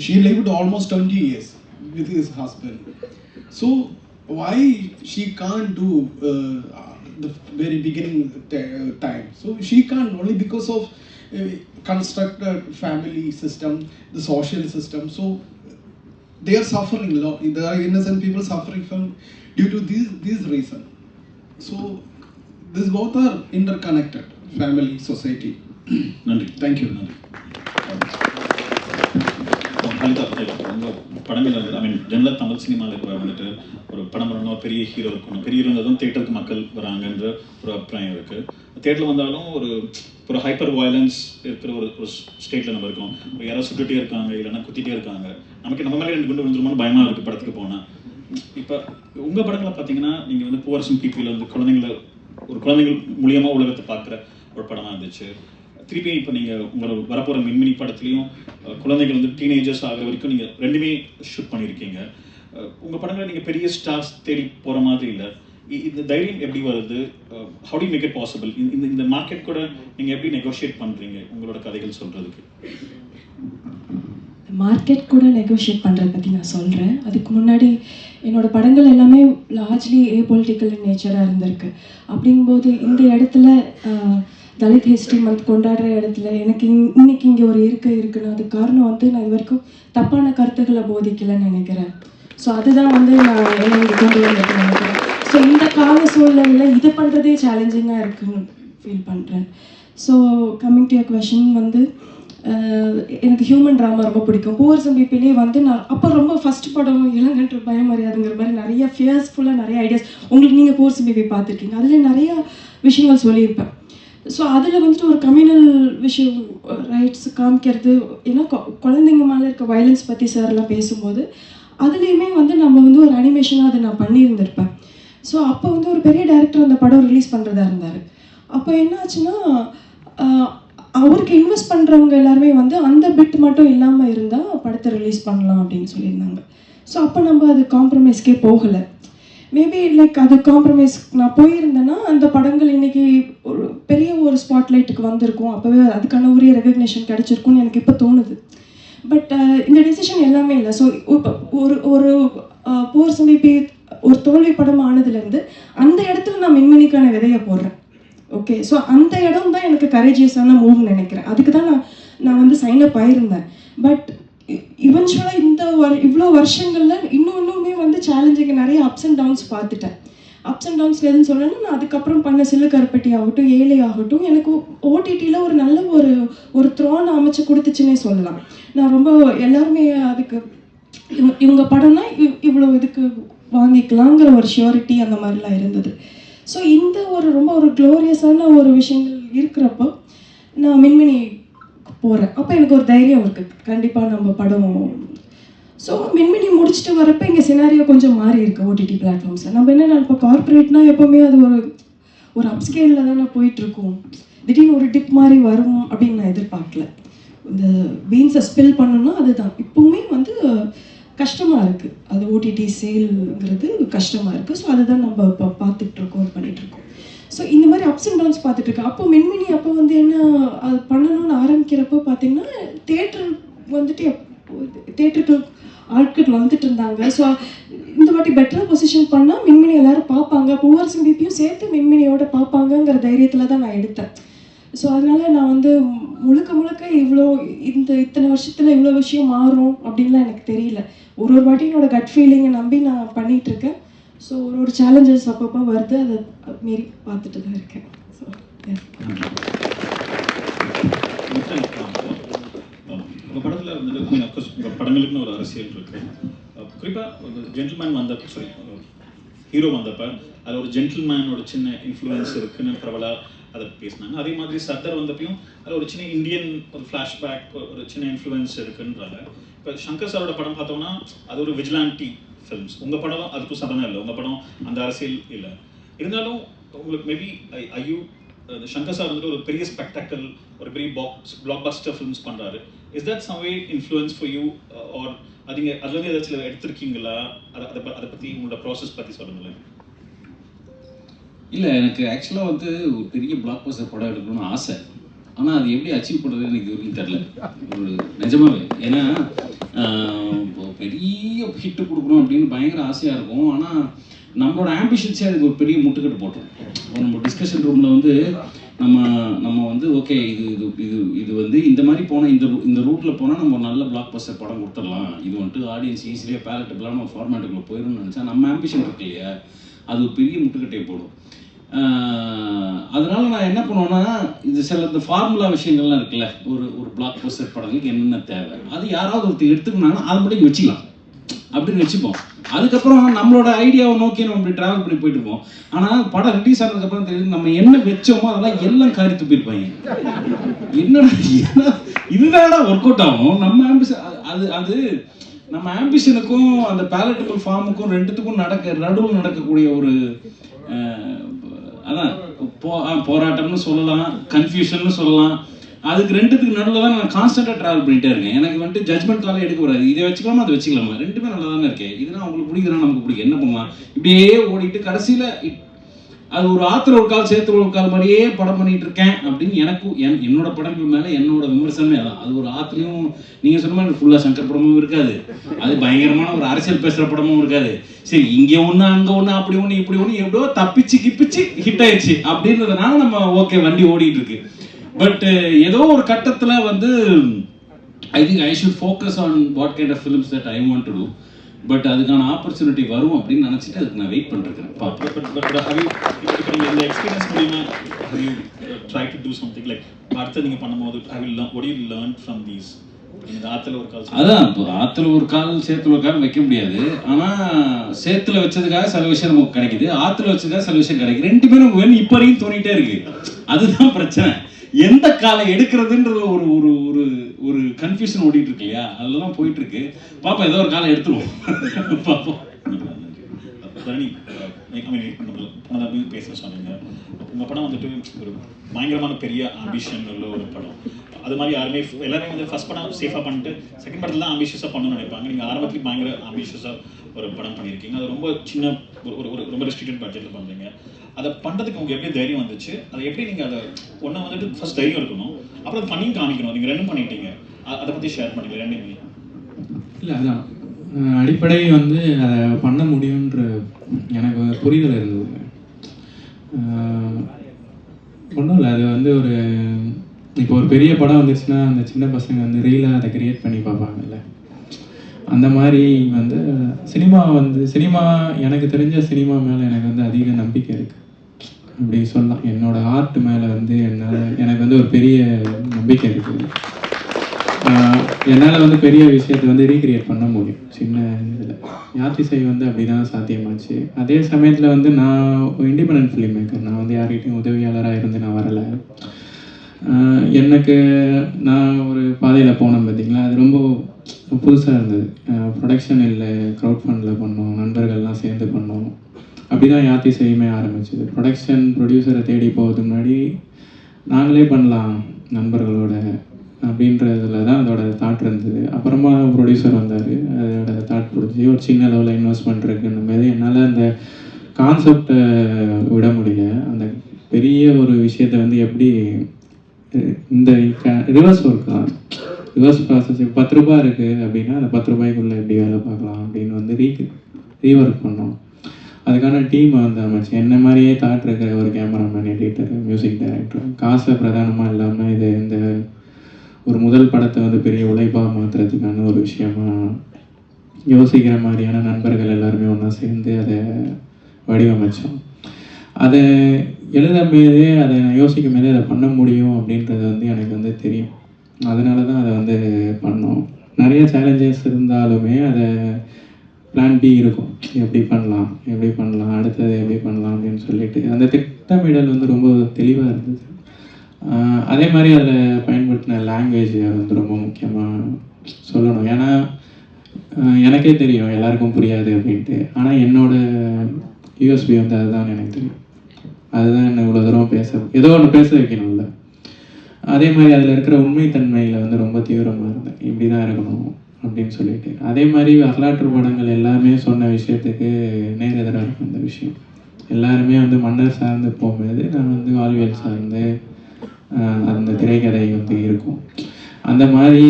she lived almost 20 years with his husband. So why she can't do the very beginning time? So she can't, only because of constructed family system, the social system. So they are suffering a lot. There are innocent people suffering from due to this reason. So this both are interconnected, family, society. நன்றி. Thank you. நன்றி. உங்கள் படங்கள் வந்து, ஐ மீன் ஜென்ரலாக தமிழ் சினிமாவில் வந்துட்டு ஒரு படம் பண்ணணும், பெரிய ஹீரோ இருக்கணும், பெரிய ஹீரோ இருந்தால் தான் தேட்டருக்கு மக்கள் வராங்கன்ற ஒரு அபிப்பிராயம் இருக்குது. தேட்டரில் வந்தாலும் ஒரு ஹைப்பர் வயலன்ஸ் இருக்கிற ஒரு ஸ்டேட்டில் நம்ம இருக்கோம். யாராவது சுட்டுகிட்டே இருக்காங்க, இல்லைன்னா குத்திட்டே இருக்காங்க, நம்ம மேலே 2 குண்டு விழுந்துருமோன்னு பயமாக இருக்குது படத்துக்கு போனால். இப்போ உங்கள் படங்களை பார்த்தீங்கன்னா நீங்கள் வந்து புவர் சம் பீப்புள் வந்து குழந்தைங்கள் மூலியமாக உலகத்தை பார்க்குற ஒரு படமாக இருந்துச்சு. திருப்பி இப்போ நீங்கள் உங்களோட வரப்போகிற மின்மினி படத்துலையும் குழந்தைகள் வந்து டீனேஜர்ஸ் ஆகிற வரைக்கும் நீங்கள் 2மே ஷூட் பண்ணியிருக்கீங்க. உங்கள் படங்களை நீங்கள் பெரிய ஸ்டார்ஸ் தேடி போகிற மாதிரி இல்லை. இந்த தைரியம் எப்படி வருது? How to make it possible? இந்த மார்க்கெட் கூட நீங்கள் எப்படி நெகோஷியேட் பண்ணுறீங்க உங்களோட கதைகள் சொல்கிறதுக்கு? மார்க்கெட் கூட நெகோஷியேட் பண்ணுறத பற்றி நான் சொல்கிறேன். அதுக்கு முன்னாடி என்னோடய படங்கள் எல்லாமே லார்ஜ்லி ஏபொலிட்டிக்கல் நேச்சராக இருந்திருக்கு. அப்படிங்கும்போது இந்த இடத்துல தலித் ஹிஸ்ட்ரி மந்த் கொண்டாடுற இடத்துல எனக்கு இன்னைக்கு இங்கே ஒரு இருக்குன்னா அதுக்கு காரணம் வந்து நான் இது வரைக்கும் தப்பான கருத்துக்களை போதிக்கலைன்னு நினைக்கிறேன். ஸோ அதுதான் வந்து நான் என்ன இங்கே கொண்டு வந்துட்டு நினைக்கிறேன். ஸோ இந்த கால சூழ்நிலையில் இது பண்ணுறதே சேலஞ்சிங்காக இருக்குன்னு ஃபீல் பண்ணுறேன். So coming to your question வந்து எனக்கு ஹியூமன் ட்ராமா ரொம்ப பிடிக்கும். புவர் சம் பீப்பிளே வந்து நான் அப்போ ரொம்ப ஃபஸ்ட் படம் இளங்கன்று பயமறியாதுங்கிற மாதிரி நிறைய ஃபியர்ஸ்ஃபுல்லாக நிறைய ஐடியாஸ் உங்களுக்கு நீங்கள் புவர் சம் பீப்பி பார்த்துருக்கீங்க. அதில் நிறையா விஷயங்கள் சொல்லியிருப்பேன். ஸோ அதில் வந்துட்டு ஒரு கம்யூனல் விஷயம் ரைட்ஸ் காமிக்கிறது, ஏன்னா குழந்தைங்க மேலே இருக்க வயலன்ஸ் பற்றி சார்லாம் பேசும்போது அதுலேயுமே வந்து நம்ம வந்து ஒரு அனிமேஷனாக அதை நான் பண்ணியிருந்திருப்பேன். ஸோ அப்போ வந்து ஒரு பெரிய டைரக்டர் அந்த படம் ரிலீஸ் பண்ணுறதா இருந்தார். அப்போ என்ன ஆச்சுன்னா அவருக்கு இன்வெஸ்ட் பண்ணுறவங்க எல்லாருமே வந்து அந்த பிட் மட்டும் இல்லாமல் இருந்தால் படத்தை ரிலீஸ் பண்ணலாம் அப்படின்னு சொல்லியிருந்தாங்க. ஸோ அப்போ நம்ம அது காம்ப்ரமைஸ்க்கே போகலை. மேபி லைக் அது காம்ப்ரமைஸ் நான் போயிருந்தேன்னா அந்த படங்கள் இன்றைக்கி ஒரு பெரிய ஒரு ஸ்பாட்லைட்டுக்கு வந்திருக்கும், அப்போவே அதுக்கான உரிய ரெகக்னேஷன் கிடச்சிருக்கும்னு எனக்கு இப்போ தோணுது. பட் இந்த டெசிஷன் எல்லாமே இல்லை. ஸோ இப்போ ஒரு புவர் சம் பீப்பி ஒரு தோல்வி படம் ஆனதுலேருந்து அந்த இடத்துல நான் மின்மினிக்கான விதையை போடுறேன். ஓகே, ஸோ அந்த இடம் தான் எனக்கு கரேஜியஸான மூவ்னு நினைக்கிறேன். அதுக்கு தான் நான் வந்து சைனப் ஆயிருந்தேன். பட் இவென்ச்சுவலாக இவ்வளோ வருஷங்களில் இன்னுமே வந்து சேலஞ்சிங்க நிறைய அப்ஸ் அண்ட் டவுன்ஸ் பார்த்துட்டேன். அப்ஸ் அண்ட் டவுன்ஸ் எதுன்னு சொல்லணும்னா நான் அதுக்கப்புறம் பண்ண சில்லு கருப்பட்டி ஆகட்டும், ஏழை ஆகட்டும், எனக்கு ஓடிடியில் ஒரு நல்ல ஒரு த்ரோன் அமைச்சு கொடுத்துச்சுன்னே சொல்லலாம். நான் ரொம்ப எல்லாருமே அதுக்கு இவங்க படம்னா இவ்வளோ இதுக்கு வாங்கிக்கலாங்கிற ஒரு ஷியோரிட்டி அந்த மாதிரிலாம் இருந்தது. ஸோ இந்த ரொம்ப ஒரு க்ளோரியஸான ஒரு விஷயங்கள் இருக்கிறப்போ நான் மின்மினி போகிறேன். அப்போ எனக்கு ஒரு தைரியம் இருக்குது, கண்டிப்பாக நம்ம படம். ஸோ மின்மினி முடிச்சுட்டு வரப்போ இங்கே சினாரியோ கொஞ்சம் மாறி இருக்குது ஓடிடி பிளாட்ஃபார்ம்ஸில். நம்ம என்ன இப்போ கார்ப்பரேட்னால் எப்போவுமே அது ஒரு அப்ஸ்கேலில் தான் நான் போயிட்டுருக்கோம். திடீர்னு ஒரு டிப் மாதிரி வரும் அப்படின்னு நான் எதிர்பார்க்கல. இந்த பீன்ஸை ஸ்பில் பண்ணணும்னா அதுதான் இப்போவுமே வந்து கஷ்டமாக இருக்குது. அது ஓடிடி சேல்ங்கிறது கஷ்டமாக இருக்குது. ஸோ அதுதான் நம்ம இப்போ பார்த்துட்ருக்கோம், பண்ணிகிட்ருக்கோம். ஸோ இந்த மாதிரி அப்ஸ் அண்ட் டவுன்ஸ் பார்த்துட்ருக்கேன். அப்போ மின்மினி அப்போ வந்து என்ன அது பண்ணணும்னு ஆரம்பிக்கிறப்போ பார்த்தீங்கன்னா தேட்டர் வந்துட்டு தேட்டருக்கு ஆட்கள் வந்துட்டு இருந்தாங்க. ஸோ இந்த வாட்டி பெட்டராக பொசிஷன் பண்ணால் மின்மினி எல்லாரும் பார்ப்பாங்க, பூவரசன் பிபியும் சேர்த்து மின்மினியோட பார்ப்பாங்கங்கிற தைரியத்தில் தான் நான் எடுத்தேன். ஸோ அதனால் நான் வந்து முழுக்க முழுக்க இவ்வளோ இத்தனை வருஷத்தில் இவ்வளோ விஷயம் மாறும் அப்படின்லாம் எனக்கு தெரியல. ஒரு வாட்டி என்னோட கட் ஃபீலிங்கை நம்பி நான் பண்ணிகிட்ருக்கேன். ஸோ ஒரு சேலஞ்சஸ் அப்பப்போ வருது, அதை மீறி பார்த்துட்டு தான் இருக்கேன். ஸோ உங்கள் படத்தில் வந்துட்டு அஃப்கோர்ஸ் உங்கள் படங்களுக்குன்னு ஒரு அரசியல் இருக்குது. குறிப்பாக ஒரு ஜென்டில்மேன் வந்தப்போ ஹீரோ வந்தப்போ அதில் ஒரு ஜென்டில்மேனோட சின்ன இன்ஃப்ளூயன்ஸ் இருக்குன்னு பிரபலா அதை பேசினாங்க. அதே மாதிரி சர்தார் வந்தப்பையும் அதில் ஒரு சின்ன இந்தியன் ஒரு ஃப்ளாஷ்பேக் ஒரு சின்ன இன்ஃப்ளூயன்ஸ் இருக்குன்றாங்க. இப்போ சங்கர் சாரோட படம் பார்த்தோம்னா அது ஒரு விஜிலான்டி ஃபிலிம்ஸ். உங்கள் படம் அதுக்கும் சடனாக இல்லை, உங்கள் படம் அந்த அரசியல் இல்லை. இருந்தாலும் உங்களுக்கு மேபி ஐயூ சங்கர் சார் வந்துட்டு ஒரு பெரிய ஸ்பெக்டாக்கல் ஒரு பெரிய பிளாக் பஸ்டர் ஃபிலிம்ஸ் பண்ணுறாரு. Is that some way influence for you or அதுலேருந்து ஏதாச்சும் எடுத்திருக்கீங்களா? அதை பற்றி உங்களோட ப்ராசஸ் பற்றி சொல்லுங்களேன். இல்லை, எனக்கு ஆக்சுவலாக வந்து ஒரு பெரிய பிளாக் பஸ்டர் படம் எடுக்கணும்னு ஆசை. ஆனால் அது எப்படி அச்சீவ் பண்ணுறது எனக்கு வரைக்கும் தெரில, ஒரு நிஜமாவே. ஏன்னா பெரிய ஹிட்டு கொடுக்கணும் அப்படின்னு பயங்கர ஆசையாக இருக்கும். ஆனால் நம்மளோட ஆம்பிஷன்ஸே அதுக்கு ஒரு பெரிய முட்டுக்கட்டு போட்டோம். நம்ம டிஸ்கஷன் ரூமில் வந்து நம்ம வந்து ஓகே இது இது இது இது வந்து இந்த மாதிரி போனால் இந்த ரூட்டில் போனால் நம்ம ஒரு நல்ல பிளாக் பஸ்டர் படம் கொடுத்துடலாம், இது வந்துட்டு ஆடியன்ஸ் ஈஸியாக பேலட்டபிளான ஒரு ஃபார்மேட்டுக்குள்ளே போயிடும்னு நினச்சா நம்ம ஆம்பிஷன் இருக்கு இல்லையா, அது ஒரு பெரிய முட்டுக்கட்டையை போடும். அதனால நான் என்ன பண்ணுவேன்னா, இது சில இந்த ஃபார்முலா விஷயங்கள்லாம் இருக்குல்ல, ஒரு பிளாக் பஸ்டர் படங்களுக்கு என்னென்ன தேவை அது யாராவது ஒருத்தர் எடுத்துக்கினாங்கன்னா அதை மட்டும் வச்சுக்கலாம் அப்படின்னு வச்சுப்போம். அதுக்கப்புறம் நம்மளோட ஐடியாவை நோக்கி நம்ம இப்படி ட்ராவல் பண்ணி போயிட்டு இருப்போம். ஆனால் படம் ரிலீஸ் ஆனதுக்கப்புறம் தெரியுது நம்ம என்ன வச்சோமோ அதெல்லாம் எல்லாம் காரி துப்பிருப்பாங்க. என்னடா இதுதான்டா ஒர்க் அவுட் ஆகும். நம்ம ஆம்பிஷன் அது நம்ம ஆம்பிஷனுக்கும் அந்த பேலட்டபிள் ஃபார்முக்கும் ரெண்டுத்துக்கும் நடுவில் நடக்கக்கூடிய ஒரு அதான் போராட்டம்னு சொல்லலாம், கன்ஃபியூஷன் சொல்லலாம். அதுக்கு ரெண்டுத்துக்கு நடுவில் தான் நான் கான்ஸ்டன்டாக ட்ராவல் பண்ணிட்டே இருக்கேன். எனக்கு வந்துட்டு ஜட்மெண்ட் காலம் எடுக்க கூடாது, இதை வச்சுக்கலாமா அதை வச்சுக்கலாமா, ரெண்டுமே நல்லா தானே இருக்கேன். இதுனா உங்களுக்கு பிடிக்குதுன்னா நமக்கு பிடிக்கும், என்ன பண்ணலாம் இப்படியே ஓடிட்டு கடைசியில் அது ஒரு ஆத்திர ஒரு கால் சேர்த்து ஒரு கால் மாதிரியே படம் பண்ணிட்டு இருக்கேன் அப்படின்னு எனக்கும் என்னோட படங்கள் மேலே என்னோட விமர்சனமே அதான். அது ஒரு ஆத்திரையும் நீங்கள் சொன்ன மாதிரி ஃபுல்லாக சங்கர் படமும் இருக்காது, அது பயங்கரமான ஒரு அரசியல் பேசுகிற படமும் இருக்காது. சரி இங்கே ஒன்று அங்கே ஒன்று அப்படி ஒன்று இப்படி ஒன்று எப்படியோ தப்பிச்சு கிப்பிச்சு ஹிட் ஆயிடுச்சு அப்படின்றதுனால நம்ம ஓகே வண்டி ஓடிட்டு இருக்கு. பட் ஏதோ ஒரு கட்டத்தில் வந்து I think I should focus on what kind of films that I want to do. But அதுக்கான ஆப்பர்ச்சுனிட்டி வரும் அப்படின்னு நினச்சிட்டு அதுக்கு நான் வெயிட் பண்ணிருக்கேன். இந்த எக்ஸ்பீரியன்ஸ் மூலிமா have you tried to do something like அடுத்து நீங்கள் பண்ணும்போது what do you learn from these? அதான் ஆத்துல ஒரு கால் சேத்துல ஒரு கால் வைக்க முடியாது. ஆனா சேத்துல வச்சதுக்காக சில விஷயம் நமக்கு கிடைக்குது, ஆத்துல வச்சதுக்காக சில விஷயம் கிடைக்குது. ரெண்டுமே நமக்கு வேணும் இப்ப வரைக்கும் தோணிட்டே இருக்கு. அதுதான் பிரச்சனை. எந்த காலை எடுக்கிறதுன்றது ஒரு ஒரு ஒரு ஒரு கன்ஃபியூஷன் ஓடிட்டு இருக்கு இல்லையா, அதுலதான் போயிட்டு இருக்கு. பாப்பா ஏதோ ஒரு காலை எடுத்துருவோம். பாப்போம். பேச சொன்னீங்க உங்க படம் வந்துட்டு ஒரு பயங்கரமான பெரிய ஆம்பிஷன் உள்ள ஒரு படம். அது மாதிரி யாருமே எல்லாருமே வந்து ஃபர்ஸ்ட் படம் சேஃபாக பண்ணிட்டு செகண்ட் படத்தில் தான் ஆம்பிஷியஸாக பண்ணணும்னு நினைப்பாங்க. நீங்கள் ஆரம்பத்துலேயும் பயங்கர ஆம்பிஷியஸாக ஒரு படம் பண்ணியிருக்கீங்க. அது ரொம்ப சின்ன ஒரு ரொம்ப ரெஸ்ட்ரிக்டட் பட்ஜெட்டில் பண்ணுறீங்க. அதை பண்ணுறதுக்கு உங்களுக்கு எப்படி தைரியம் வந்துச்சு? அதை எப்படி நீங்கள் அதை ஒன்று வந்துட்டு ஃபர்ஸ்ட் தைரியம் இருக்கணும், அப்புறம் பண்ணியும் காமிக்கணும். நீங்கள் ரெண்டும் பண்ணிட்டீங்க, அதை பற்றி ஷேர் பண்ணிங்க ரெண்டுமே. இல்லை அதான் அடிப்படை வந்து அதை பண்ண முடியுன்ற எனக்கு புரிதல் இருந்தது. ஒன்றும் இல்லை, அது வந்து ஒரு இப்போ ஒரு பெரிய படம் வந்துச்சுன்னா அந்த சின்ன பசங்க வந்து ரீலாக அதை கிரியேட் பண்ணி பார்ப்பாங்கல்ல, அந்த மாதிரி வந்து சினிமா எனக்கு தெரிஞ்ச சினிமா மேலே எனக்கு வந்து அதிக நம்பிக்கை இருக்குது அப்படி சொல்லலாம். என்னோட ஆர்ட் மேலே வந்து எனக்கு வந்து ஒரு பெரிய நம்பிக்கை இருக்குது. என்னால் வந்து பெரிய விஷயத்தை வந்து ரீக்ரியேட் பண்ண முடியும் சின்ன இதில். யாத்திசை வந்து அப்படி தான் சாத்தியமாச்சு. அதே சமயத்தில் வந்து நான் இண்டிபெண்டன்ட் ஃபிலிம் மேக்கர், நான் வந்து யார்கிட்டையும் உதவியாளராக இருந்து நான் வரலை. எனக்கு நான் ஒரு பாதையில் போனேன் பார்த்தீங்களா, அது ரொம்ப புதுசாக இருந்தது. ப்ரொடக்ஷன் இல்லை, க்ரௌட் ஃபண்டில் பண்ணோம், நண்பர்கள்லாம் சேர்ந்து பண்ணோம். அப்படி தான் யாத்திசையுமே ஆரம்பிச்சது. ப்ரொடக்ஷன் ப்ரொடியூசரை தேடி போகிறதுக்கு முன்னாடி நாங்களே பண்ணலாம் நண்பர்களோட அப்படின்றதுல தான் அதோட தாட் இருந்தது. அப்புறமா ப்ரொடியூசர் வந்தார், அதோட தாட் பிடிச்சி ஒரு சின்ன லெவலில் இன்வெஸ்ட்மெண்ட் இருக்குன்னும் போது என்னால் அந்த கான்செப்டை விட முடியல. அந்த பெரிய ஒரு விஷயத்தை வந்து எப்படி இந்த ரிவர்ஸ் ஒர்க் தான் ரிவர்ஸ் ப்ராசஸ். 10 ரூபா இருக்குது அப்படின்னா அந்த 10 ரூபாய்க்குள்ளே எப்படி வேலை பார்க்கலாம் அப்படின்னு வந்து ரீஒர்க் பண்ணோம். அதுக்கான டீமை வந்து அமைச்சு என்ன மாதிரியே தாட் இருக்கிற ஒரு கேமராமேன், எடிட்டர், மியூசிக் டைரக்டர், காசை பிரதானமாக இல்லாமல் இது இந்த ஒரு முதல் படத்தை வந்து பெரிய உழைப்பாக மாற்றுறதுக்கான ஒரு விஷயமா யோசிக்கிற மாதிரியான நண்பர்கள் எல்லாருமே ஒன்றா சேர்ந்து அதை வடிவமைச்சோம். அதை எழுதும்போதே அதை நான் யோசிக்கும் போதே அதை பண்ண முடியும் அப்படின்றது வந்து எனக்கு வந்து தெரியும். அதனால தான் அதை வந்து பண்ணோம். நிறைய சேலஞ்சஸ் இருந்தாலுமே அதை பிளான் பி இருக்கும், எப்படி பண்ணலாம் அடுத்தது எப்படி பண்ணலாம் அப்படின்னு சொல்லிட்டு அந்த திட்டமிடல் வந்து ரொம்ப தெளிவாக இருந்தது. அதே மாதிரி அதில் பயன்படுத்தின லாங்குவேஜ் வந்து ரொம்ப முக்கியமாக சொல்லணும். ஏன்னா எனக்கே தெரியும் எல்லாருக்கும் புரியாது அப்படின்ட்டு. ஆனால் என்னோட யூஎஸ்பி வந்து அதுதான் எனக்கு தெரியும். அதுதான் என்ன இவ்வளோ தூரம் ஏதோ ஒன்று பேச வைக்கணும்ல. அதே மாதிரி அதில் இருக்கிற உண்மைத்தன்மையில் வந்து ரொம்ப தீவிரமாக இருந்தேன். இப்படி தான் இருக்கணும் அப்படின்னு சொல்லிட்டு. அதே மாதிரி வரலாற்று படங்கள் எல்லாமே சொன்ன விஷயத்துக்கு நேர் எதிராக இருக்கும் இந்த விஷயம். எல்லாருமே வந்து மன்னர் சார்ந்து போகும்போது நான் வந்து வாழ்வியல் சார்ந்து அந்த திரைக்கதை வந்து இருக்கும். அந்த மாதிரி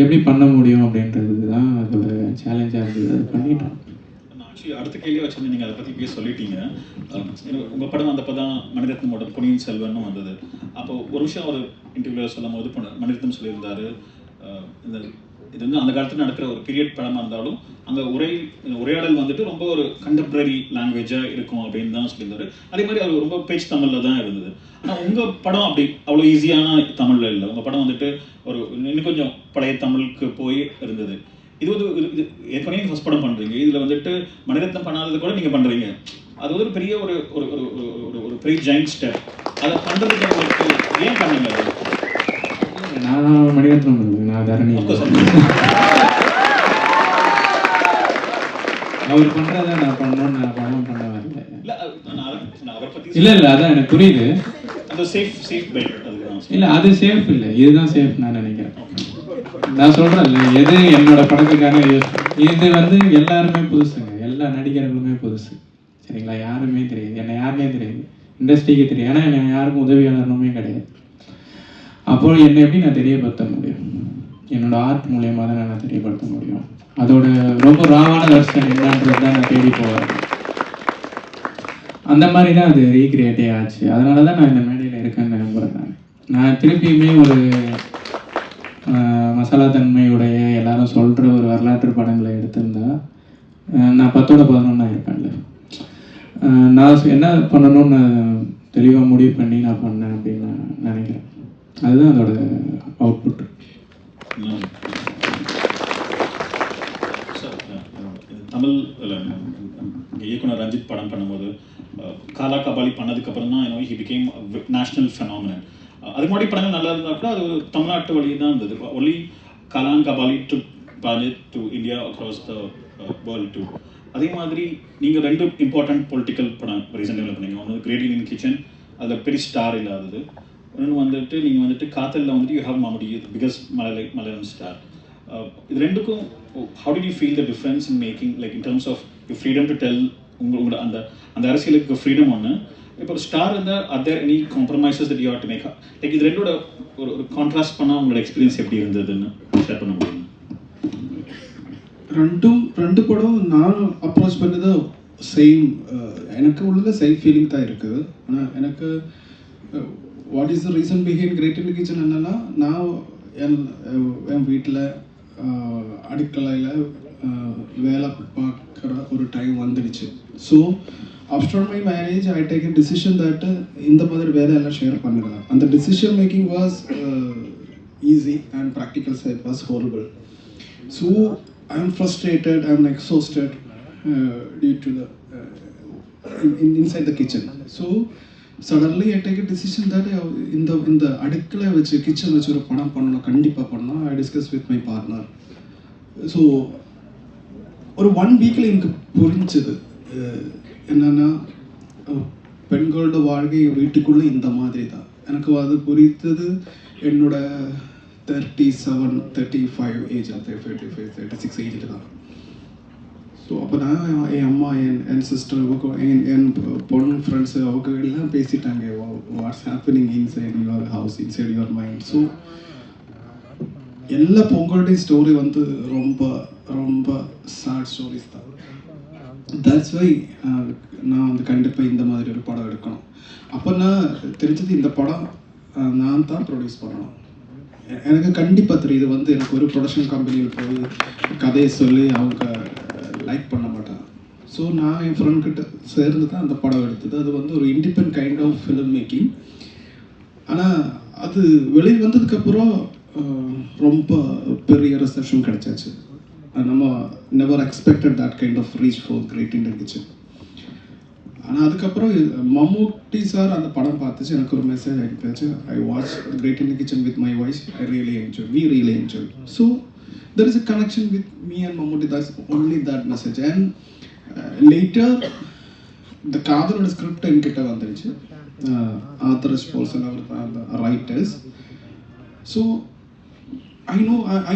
எப்படி பண்ண முடியும் அப்படின்றது தான் அதோட சேலஞ்சாக இருந்தது. அது பண்ணிட்டோம். அடுத்த கேள்வி வச்சிருந்தேன், நீங்கள் அதை பற்றி சொல்லிட்டீங்க. உங்கள் படம் வந்தப்போ தான் மணிரத்னமோட பொன்னியின் செல்வன் வந்தது. அப்போ ஒரு விஷயம் ஒரு இன்டர்வியூவில் சொல்லும் போது மணிரத்னம் சொல்லியிருந்தாரு, இந்த இது வந்து அந்த காலத்தில் நடக்கிற ஒரு பீரியட் படமாக இருந்தாலும் அங்கே உரையாடல் வந்துட்டு ரொம்ப ஒரு கண்டெம்பரரி லாங்குவேஜாக இருக்கும் அப்படின்னு தான் சொல்லியிருந்தாரு. அதே மாதிரி அவர் ரொம்ப பேச்சு தமிழில் தான் இருந்தது. ஆனால் உங்கள் படம் அப்படி அவ்வளோ ஈஸியான தமிழில் இல்லை. உங்கள் படம் வந்துட்டு ஒரு இன்னும் கொஞ்சம் பழைய தமிழுக்கு போய் இருந்தது. இது வந்து இது ஏற்கனவே ஃபர்ஸ்ட் படம் பண்ணுறீங்க. இதில் வந்துட்டு மணிரத்னம் பண்ணாதது கூட நீங்கள் பண்ணுறீங்க. அது வந்து பெரிய ஒரு ஒரு ஒரு பெரிய ஜாயிண்ட் ஸ்டெப். அதை பண்ணுறதுக்கு உங்களுக்கு ஏன் பண்ணீங்க? நான் மணிரத்னம் இல்லை, நான் தரணி. அவர் பண்ணுறத நான் பண்ணணும்னு நான் படம் பண்ண வரல. இல்லை அதான் எனக்கு புரியுது. இல்லை அது சேஃப் இல்லை, இதுதான் சேஃப் நான் நினைக்கிறேன். நான் சொல்கிறேன்ல, எது என்னோட படத்துக்கான இது வந்து எல்லாருமே புதுசுங்க. எல்லா நடிகர்களுமே புதுசு, சரிங்களா? யாருமே தெரியாது, என்னை யாருமே தெரியாது, இண்டஸ்ட்ரிக்கு தெரியும். ஏன்னா என்னை யாருக்கும் உதவியாளருமே கிடையாது. அப்போ என்னை எப்படி நான் தெரியப்படுத்த முடியும்? என்னோட ஆர்ட் மூலியமாக தான் நான் தெரியப்படுத்த முடியும். அதோட ரொம்ப ராவான வெர்ஷன் என்னன்றது தான் நான் தேடி போவேன். அந்த மாதிரி தான் அது ரீக்ரியேட்டே ஆச்சு. அதனால தான் நான் இந்த மேடையில் இருக்கேன்னு நம்புகிறேன். நான் திருப்பியுமே ஒரு மசாலா தன்மையுடைய எல்லாரும் சொல்கிற ஒரு வரலாற்று படங்களை எடுத்திருந்தா நான் 10/11 இருப்பேன்ல. நான் என்ன பண்ணணும்னு தெளிவாக முடிவு பண்ணி நான் பண்ணேன் அப்படின்னு நான் நினைக்கிறேன். அதுதான் அதோட அவுட்புட். தமிழ் இயக்குனர் ரஞ்சித் படம் பண்ணும்போது காலா கபாலி பண்ணதுக்கப்புறம் தான் ஹி பிகேம் நேஷனல் ஃபெனாமினன். அதுக்கு முன்னாடி படங்கள் நல்லா இருந்தால் கூட அது ஒரு தமிழ்நாட்டு வழி தான் இருந்தது. ஒன்லி கலான் கபாலி டு பாஜித் to India across the world too. அதே மாதிரி நீங்கள் 2 இம்பார்ட்டன்ட் பொலிட்டிக்கல் படம் ரீசெண்டாக பண்ணீங்க. ஒன்று கிரேட் இந்தியன் கிச்சன், அதில் பெரிய ஸ்டார் இல்லாதது. இன்னொன்று வந்துட்டு நீங்கள் வந்துட்டு காத்தலில் வந்துட்டு you have Mammootty, because Malayalam star. இது ரெண்டுக்கும் how did you feel the difference in making, like in terms of your freedom to tell உங்களோட அந்த அரசியலுக்கு ஃப்ரீடம் ஒன்று, இப்போ ஒரு ஸ்டார் இருந்தால் are there any compromises that you have to make? Like இது ரெண்டோட ஒரு கான்ட்ராஸ்ட் பண்ணால் உங்களோட எக்ஸ்பீரியன்ஸ் எப்படி இருந்ததுன்னு ஷேர் பண்ண முடியும்? ரெண்டு படம் நான் அப்ரோச் பண்ணது சேம், எனக்கு உள்ள சேம் ஃபீலிங் தான் இருக்குது. ஆனால் எனக்கு what is the reason behind great Indian kitchen என்னன்னா, நான் என் வீட்டில் அடுக்கலையில் வேலை பார்க்குற ஒரு டைம் வந்துடுச்சு. So after my marriage I take a decision that இந்த மாதிரி வேலையெல்லாம் ஷேர் பண்ணுறேன். அந்த decision making was easy and practical side was horrible. So I am frustrated, I am exhausted due to the inside the kitchen. So suddenly I take a decision that இந்த அடுக்கலை வச்சு kitchen வச்சு ஒரு படம் பண்ணணும், கண்டிப்பாக பண்ணணும். I discuss with my partner. So ஒரு 1 வீக்கில் எனக்கு புரிஞ்சது என்னென்னா பெண்களோட வாழ்க்கை வீட்டுக்குள்ளே இந்த மாதிரி தான். எனக்கு அது புரித்தது என்னோட 37, 35 ஏஜ், 35, 36 ஏஜில் தான். ஸோ அப்போ நான் என் அம்மா, என் சிஸ்டர், என் பொண்ணு ஃப்ரெண்ட்ஸு அவங்க எல்லாம் பேசிட்டாங்க, what's happening inside your house, inside your mind. So எல்லா பொங்கலுடைய ஸ்டோரி வந்து ரொம்ப ரொம்ப சேட் ஸ்டோரிஸ் தான். தட்ஸ் வை நான் வந்து கண்டிப்பாக இந்த மாதிரி ஒரு படம் எடுக்கணும். அப்போ நான் தெரிஞ்சது இந்த படம் நான் தான் ப்ரொடியூஸ் பண்ணணும். எனக்கு கண்டிப்பாக தெரியுது வந்து எனக்கு ஒரு ப்ரொடக்ஷன் கம்பெனியில் போய் கதையை சொல்லி அவங்க லைக் பண்ண மாட்டாங்க. ஸோ நான் என் ஃப்ரெண்ட்கிட்ட சேர்ந்து தான் அந்த படம் எடுத்தது. அது வந்து ஒரு independent kind of film making. ஆனால் அது வெளியே வந்ததுக்கப்புறம் ரொம்ப பெரிய ரிசப்ஷன் கிடைச்சாச்சு. நம்ம never expected that kind of reach for great Indian kitchen. ஆனால் அதுக்கப்புறம் மம்மூட்டி சார் அந்த படம் பார்த்துச்சு, எனக்கு ஒரு மெசேஜ் அனுப்பிச்சு. I watch great Indian kitchen with my voice, I really enjoy, we really enjoy. So there is a connection with me and Mammootty. That's only that message. And later இந்த காதலோட ஸ்கிரிப்ட் என்கிட்ட வந்துருச்சு. ஆத்தரஸ் போல்சன் அவர் அந்த writers. So I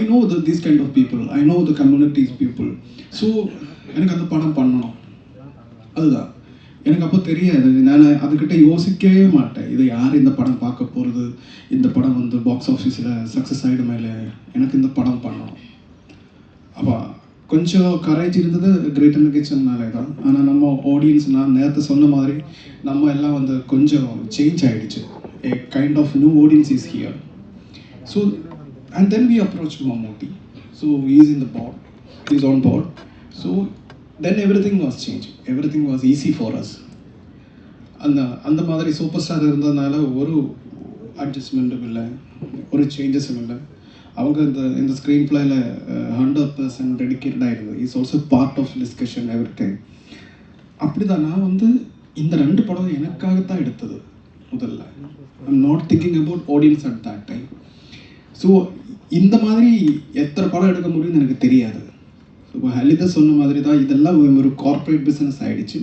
know these kind of people. I know the communities people. So எனக்கு அந்த படம் பண்ணணும், அதுதான் எனக்கு அப்போ தெரியாது. நான் அதுக்கிட்ட யோசிக்கவே மாட்டேன், இதை யார் இந்த படம் பார்க்க போகிறது, இந்த படம் வந்து பாக்ஸ் ஆஃபீஸில் சக்ஸஸ் ஆகிடும் மேலே, எனக்கு இந்த படம் பண்ணணும். அப்போ கொஞ்சம் கரேஜ் இருந்தது கிரேட் இண்டியன் கிச்சன்னாலே தான். ஆனால் நம்ம ஆடியன்ஸ், நான் நேரத்தை சொன்ன மாதிரி நம்ம எல்லாம் வந்து கொஞ்சம் சேஞ்ச் ஆகிடுச்சு. a kind of new audience is here. So and then we approached Mammootty. So he is in the board, he is on board. So then everything was changed, everything was easy for us. அந்த மாதிரி super star இருந்ததுனால ஒரு அட்ஜஸ்ட்மெண்ட்டும் இல்லை, ஒரு சேஞ்சஸும் இல்லை. அவங்க இந்த screen பிளேயில் 100% டெடிக்கேட்டடாக இருந்தது. Is also part of discussion every time. அப்படி தான் நான் வந்து இந்த 2 படம் எனக்காகத்தான் எடுத்தது முதல்ல. I'm not thinking about audience at that time. So இந்த மாதிரி எத்தனை படம் எடுக்க முடியும்னு எனக்கு தெரியாது. ஸோ இப்போ ஹலிதா சொன்ன மாதிரி தான் இதெல்லாம் ஒரு கார்ப்பரேட் பிஸ்னஸ் ஆகிடுச்சு.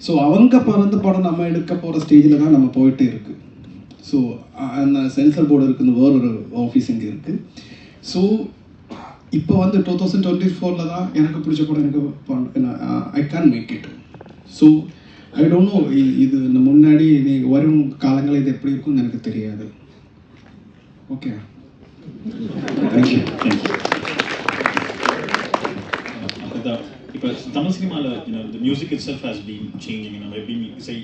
ஸோ அவங்க பிறந்த படம் நம்ம எடுக்க போகிற ஸ்டேஜில் தான் நம்ம போயிட்டே இருக்குது. ஸோ அந்த சென்சர் போர்டு இருக்குன்னு வேறொரு ஆஃபீஸ் இங்கே இருக்குது. ஸோ இப்போ வந்து 2024 தான் எனக்கு பிடிச்ச படம் எனக்கு I can make it. So I don't know இது இந்த முன்னாடி நீ வரும் காலங்களில் இது எப்படி இருக்கும்னு எனக்கு தெரியாது. Okay, thank you. இப்போ தமிழ் சினிமாவில் இந்த music it self has been changing. நம்ம எப்படி இசை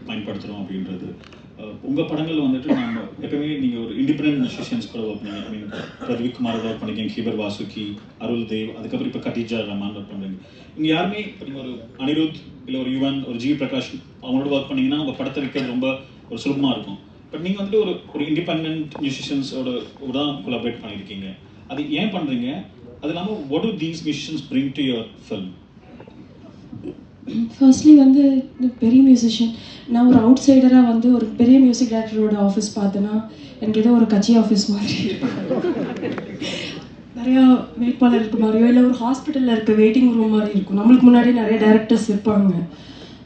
பயன்படுத்துகிறோம் அப்படின்றது உங்கள் படங்கள் வந்துட்டு நம்ம எப்பவுமே நீங்கள் ஒரு இண்டிபெண்டன்ட் மியூசிஷியன்ஸ் கூட ஒர்க் பண்ணீங்க. ஐ மீன் பிரதீப் குமார் ஒர்க் பண்ணிருக்கீங்க, ஹீபர் வாசுகி, அருள் தேவ், அதுக்கப்புறம் இப்போ கதீஜா ரஹ்மான் ஒர்க் பண்ணுறீங்க. இங்கே யாருமே இப்போ நீங்கள் ஒரு அனிருத் இல்லை ஒரு யுவன், ஒரு ஜி பிரகாஷ் அவங்களோட ஒர்க் பண்ணிங்கன்னா உங்கள் படத்தை வைக்கிறது ரொம்ப ஒரு சுலபமாக இருக்கும். பட் நீங்கள் வந்துட்டு ஒரு இண்டிபெண்ட் மியூசிஷியன்ஸோட தான் கொலாபரேட் பண்ணியிருக்கீங்க. அது ஏன் பண்ணுறீங்க? அது இல்லாமல் what do these musicians bring to your film? Firstly வந்து இந்த பெரிய மியூசிஷியன், நான் ஒரு அவுட் சைடராக வந்து ஒரு பெரிய மியூசிக் டைரக்டரோட ஆஃபீஸ் பார்த்தேன்னா எனக்கு ஏதோ ஒரு கட்சி ஆஃபீஸ் மாதிரி நிறையா வேட்பாளர் இருக்க மாதிரியோ இல்லை ஒரு ஹாஸ்பிட்டலில் இருக்க வெயிட்டிங் ரூம் மாதிரி இருக்கும். நம்மளுக்கு முன்னாடி நிறைய டைரக்டர்ஸ் இருப்பாங்க.